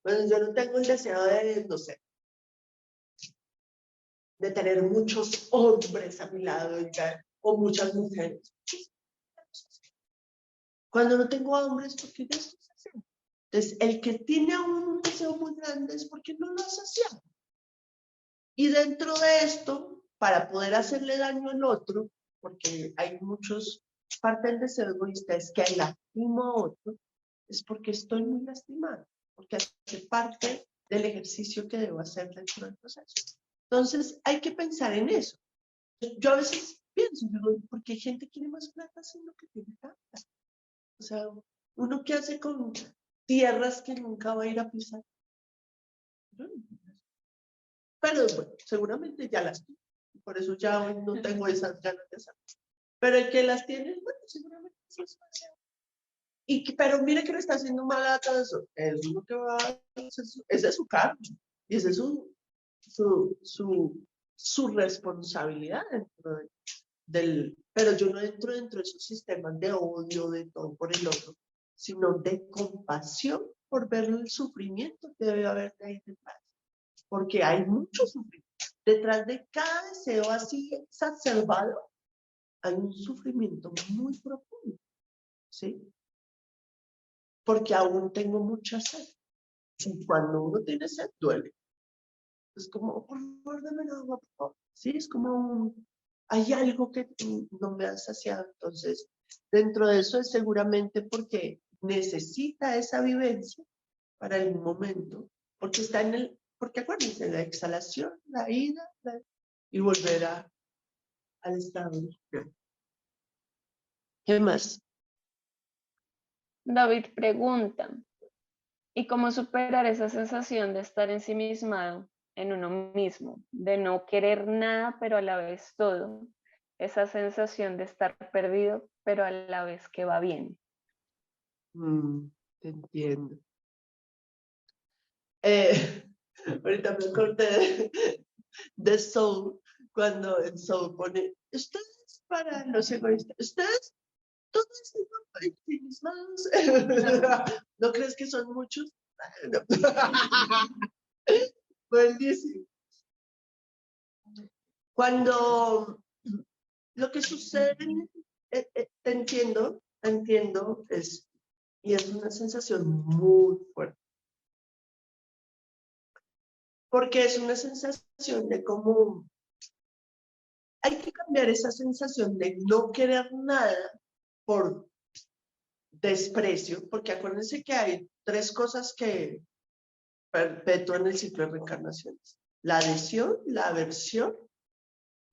Bueno, yo no tengo el deseo de, no sé, de tener muchos hombres a mi lado o muchas mujeres. Cuando no tengo hombres, porque ya estoy saciado. Entonces, el que tiene aún un deseo muy grande es porque no lo ha saciado. Y dentro de esto, para poder hacerle daño al otro, porque hay muchos, parte del deseo egoísta es que lastimo a otro, es porque estoy muy lastimado, porque hace parte del ejercicio que debo hacer dentro del proceso. Entonces, hay que pensar en eso. Yo a veces pienso, digo, ¿por qué gente quiere más plata haciendo que tiene tanta? O sea, ¿uno qué hace con tierras que nunca va a ir a pisar? Pero bueno, seguramente ya las tiene. Por eso ya hoy no tengo esas ganas de hacerlo. Pero el que las tiene, bueno, seguramente sí es fácil. Pero mire que le está haciendo mal a todo eso. Es lo que va a hacer, ese es su cargo. Y esa es su responsabilidad pero yo no entro dentro de esos sistemas de odio, de todo por el otro, sino de compasión por ver el sufrimiento que debe haber de ahí detrás. Porque hay mucho sufrimiento. Detrás de cada deseo así exacerbado, hay un sufrimiento muy profundo, ¿sí? Porque aún tengo mucha sed. Y cuando uno tiene sed, duele. Es como, por favor, dame agua, por favor. Sí, es como, hay algo que no me ha saciado. Entonces, dentro de eso es seguramente porque necesita esa vivencia para el momento, porque está porque acuérdense, la exhalación, la ida, y volver al estado. ¿Qué más? David pregunta, ¿y cómo superar esa sensación de estar ensimismado en uno mismo, de no querer nada, pero a la vez todo? Esa sensación de estar perdido, pero a la vez que va bien. Te entiendo. Ahorita me acordé de Soul, cuando en Soul pone, ustedes para los egoístas, ustedes todos ensimismados. ¿No crees que son muchos? No. Buenísimo. Cuando lo que sucede, te entiendo, y es una sensación muy fuerte. Porque es una sensación de cómo hay que cambiar esa sensación de no querer nada por desprecio, porque acuérdense que hay 3 cosas que perpetúan el ciclo de reencarnaciones: la adhesión, la aversión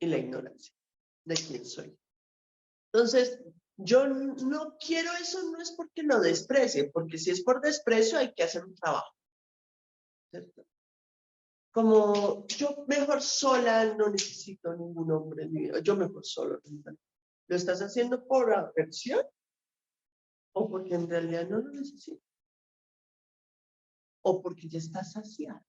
y la ignorancia de quién soy. Entonces, yo no quiero eso, no es porque lo desprecie, porque si es por desprecio hay que hacer un trabajo, ¿cierto? Como yo mejor sola no necesito ningún hombre en mi vida, yo mejor solo. ¿Lo estás haciendo por aversión o porque en realidad no lo necesitas? ¿O porque ya estás saciado?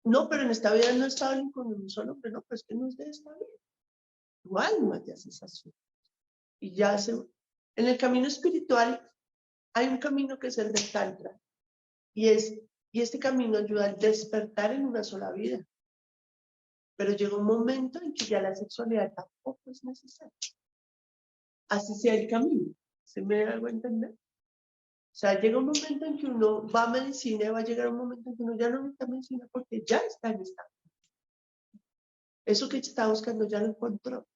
No, pero en esta vida no he estado ni con un solo hombre, no, pues que no es de esta vida. Tu alma ya se sació. Y ya se... En el camino espiritual hay un camino que es el del Tantra. Y este camino ayuda al despertar en una sola vida. Pero llega un momento en que ya la sexualidad tampoco es necesaria. Así sea el camino. ¿Se me hago entender? O sea, llega un momento en que uno va a medicina y va a llegar un momento en que uno ya no necesita medicina porque ya está en esta. Eso que está buscando ya lo encontró.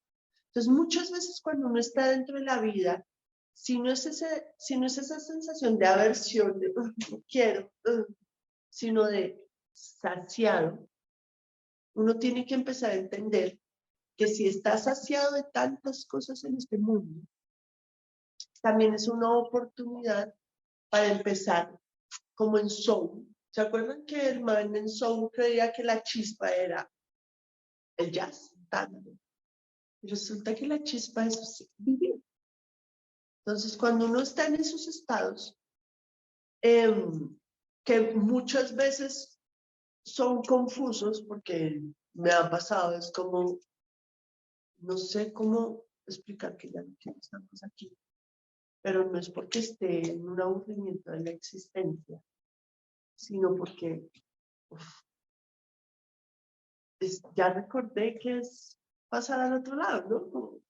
Entonces, muchas veces cuando uno está dentro de la vida, si no es esa sensación de aversión, de no quiero, sino de saciado, uno tiene que empezar a entender que si está saciado de tantas cosas en este mundo, también es una oportunidad para empezar como en Soul. ¿Se acuerdan que el man en Soul creía que la chispa era el jazz? Tanto. Y resulta que la chispa es vivir. Entonces, cuando uno está en esos estados, que muchas veces son confusos, porque me ha pasado, es como, no sé cómo explicar que ya no estamos aquí, pero no es porque esté en un aburrimiento de la existencia, sino porque ya recordé que es pasar al otro lado, ¿no?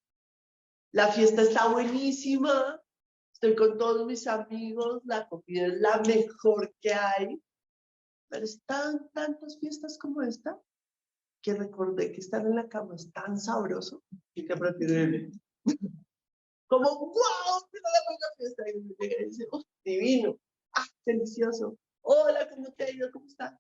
La fiesta está buenísima, estoy con todos mis amigos, la comida es la mejor que hay, pero están tantas fiestas como esta que recordé que estar en la cama es tan sabroso y que prefiero irme. Como, wow, pero la buena fiesta. Y me llega y dice, oh, divino, ah, delicioso. Hola, ¿cómo te ha ido? ¿Cómo estás?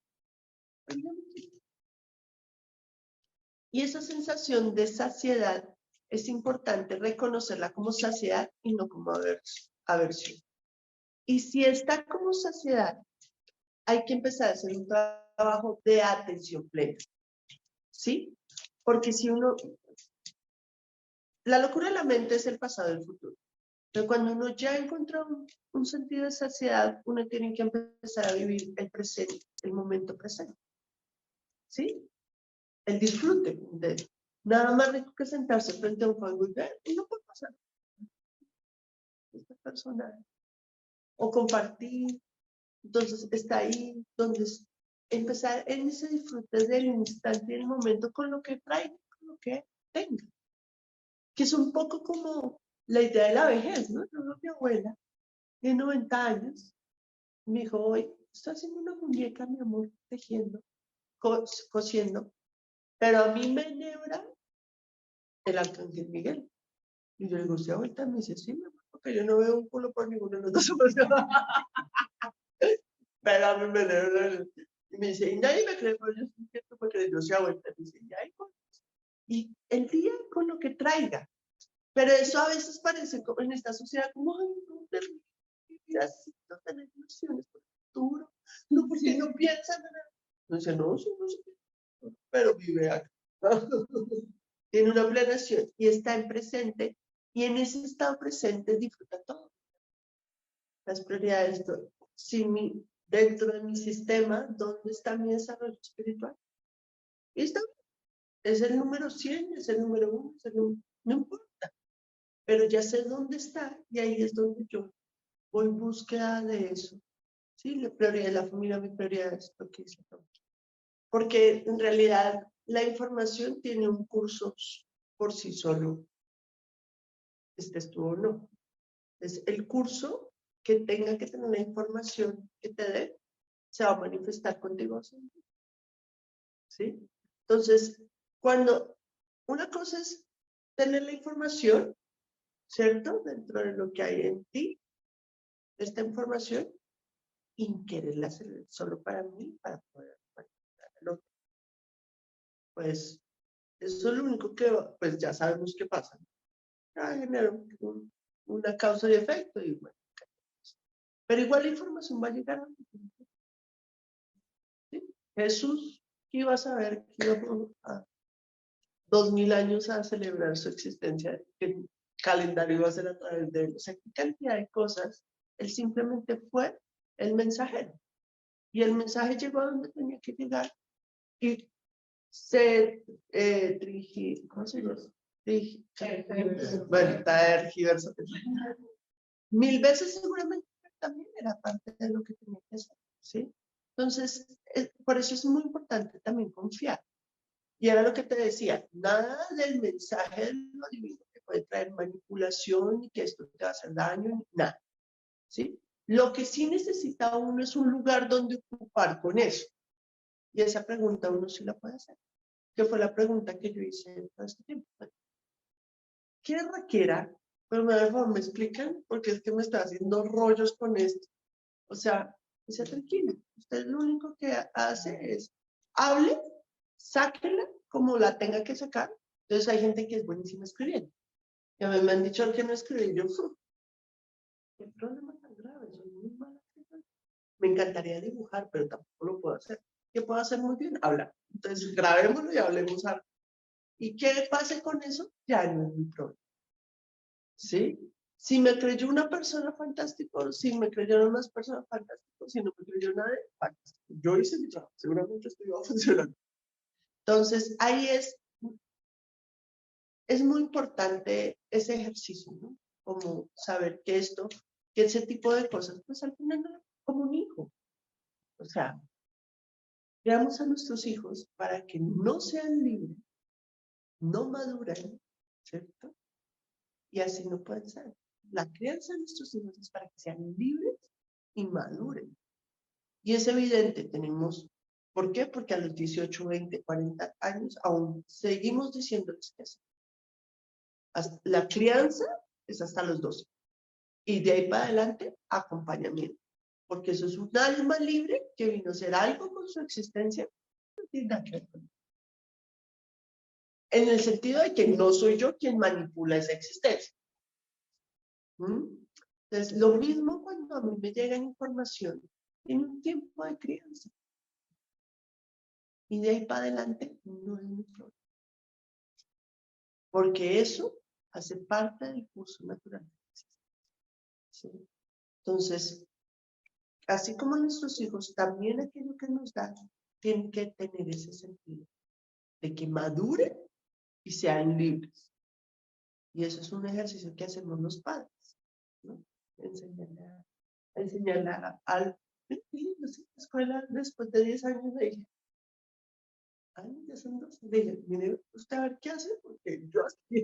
Y esa sensación de saciedad es importante reconocerla como saciedad y no como aversión. Y si está como saciedad, hay que empezar a hacer un trabajo de atención plena. ¿Sí? Porque si uno... La locura de la mente es el pasado y el futuro. Pero cuando uno ya encuentra un sentido de saciedad, uno tiene que empezar a vivir el presente, el momento presente. ¿Sí? El disfrute de nada más rico que sentarse frente a un fuego y ver, y no puede pasar. Esta persona. O compartir. Entonces está ahí donde empezar en ese disfrute del instante, del momento, con lo que traiga, con lo que tenga. Que es un poco como la idea de la vejez, ¿no? Mi abuela, de 90 años, me dijo, hoy estoy haciendo una muñeca, mi amor, tejiendo, cosiendo, pero a mí me enhebra el Arcángel Miguel. Y yo le digo, ¿usted ahorita? Me dice, sí, mi amor, porque yo no veo un culo por ninguno de los dos. Pero a mí me enhebra. Y me dice, y nadie me cree, pero yo sí siento porque yo soy abuelita. Me dice, ya, y el día con lo que traiga. Pero eso a veces parece como en esta sociedad como, ay, no, terrible, así, no tener ilusiones por el futuro. No, porque no piensan en el... No dice, no, sí, no sé, pero vive acá. Tiene una planeación y está en presente, y en ese estado presente disfruta todo. Las prioridades, si dentro de mi sistema, ¿dónde está mi desarrollo espiritual? Y está, es el número 100, es el número 1, no importa, pero ya sé dónde está y ahí es donde yo voy en búsqueda de eso. Sí, la prioridad de la familia, mi prioridad es lo que dice todo. Porque en realidad la información tiene un curso por sí solo, estés tú o no. Es el curso que tenga que tener la información que te dé, se va a manifestar contigo. ¿Sí? Entonces, cuando una cosa es tener la información, ¿cierto? Dentro de lo que hay en ti, esta información, y quererla hacer solo para mí, para poder manifestarlo. Pues eso es lo único que, pues ya sabemos qué pasa. Genera una causa y efecto, y bueno. Pero igual la información va a llegar a ti. ¿Sí? Jesús iba a saber que iba a 2000 años a celebrar su existencia, que el calendario iba a ser a través de él. O sea, qué cantidad de cosas. Él simplemente fue el mensajero. Y el mensaje llegó a donde tenía que llegar. Y se ¿cómo se llama? Bueno, tergiversó. 1000 veces seguramente también era parte de lo que tenía que hacer, ¿sí? Entonces, por eso es muy importante también confiar. Y era lo que te decía, nada del mensaje de lo divino que puede traer manipulación, ni que esto te va a hacer daño, ni nada, ¿sí? Lo que sí necesita uno es un lugar donde ocupar con eso. Y esa pregunta uno sí la puede hacer, que fue la pregunta que yo hice todo este tiempo. ¿Qué requiera? Pero me explican, porque es que me está haciendo rollos con esto. O sea, sea tranquila. Usted lo único que hace es hable, sáquela como la tenga que sacar. Entonces hay gente que es buenísima escribiendo. Y a mí me han dicho que no escribí. Yo, ¿qué problema tan grave? Soy muy mala escritora. Me encantaría dibujar, pero tampoco lo puedo hacer. ¿Qué puedo hacer muy bien? Hablar. Entonces grabémoslo y hablemos algo. ¿Y qué pase con eso? Ya no es mi problema. ¿Sí? Si me creyó una persona fantástico, si me creyeron más personas fantásticos, si no me creyó nadie, fantástico. Yo hice mi trabajo, seguramente esto iba a funcionar. Entonces, ahí es muy importante ese ejercicio, ¿no? Como saber que ese tipo de cosas, pues al final no es como un hijo. O sea, creamos a nuestros hijos para que no sean libres, no maduren, ¿cierto? Y así no pueden ser. La crianza de nuestros hijos es para que sean libres y maduren. Y es evidente, ¿por qué? Porque a los 18, 20, 40 años aún seguimos diciéndoles que la crianza es hasta los 12. Y de ahí para adelante, acompañamiento. Porque eso es un alma libre que vino a hacer algo con su existencia. No tiene nada que ver con eso. En el sentido de que no soy yo quien manipula esa existencia. Entonces, lo mismo cuando a mí me llega información en un tiempo de crianza. Y de ahí para adelante no es mi problema. Porque eso hace parte del curso natural. ¿Sí? Entonces, así como nuestros hijos, también aquello que nos dan, tienen que tener ese sentido de que maduren y sean libres. Y eso es un ejercicio que hacemos los padres, ¿no? Enseñarle al la escuela después de 10 años de ella. Ay, ya son 2. Dije, mire, usted a ver qué hace, porque yo aquí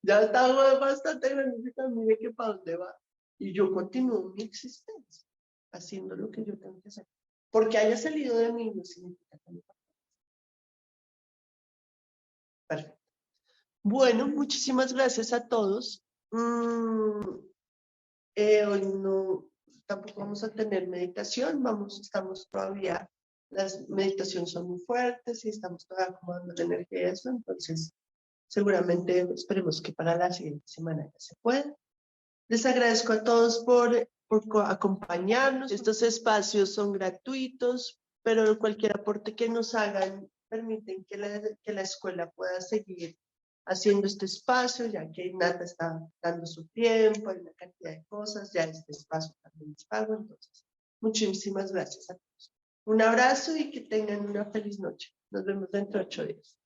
ya estaba bastante grandecita, mire que para dónde va. Y yo continúo mi existencia, haciendo lo que yo tengo que hacer. Porque haya salido de mí no significa que no. Perfecto. Bueno, muchísimas gracias a todos. Hoy no, tampoco vamos a tener meditación, estamos todavía, las meditaciones son muy fuertes y estamos todavía acomodando la energía de eso, entonces seguramente esperemos que para la siguiente semana ya se pueda. Les agradezco a todos por acompañarnos. Estos espacios son gratuitos, pero cualquier aporte que nos hagan permiten que la escuela pueda seguir haciendo este espacio, ya que Nata está dando su tiempo, hay una cantidad de cosas, ya este espacio también es pago, entonces muchísimas gracias a todos. Un abrazo y que tengan una feliz noche. Nos vemos dentro de 8 días.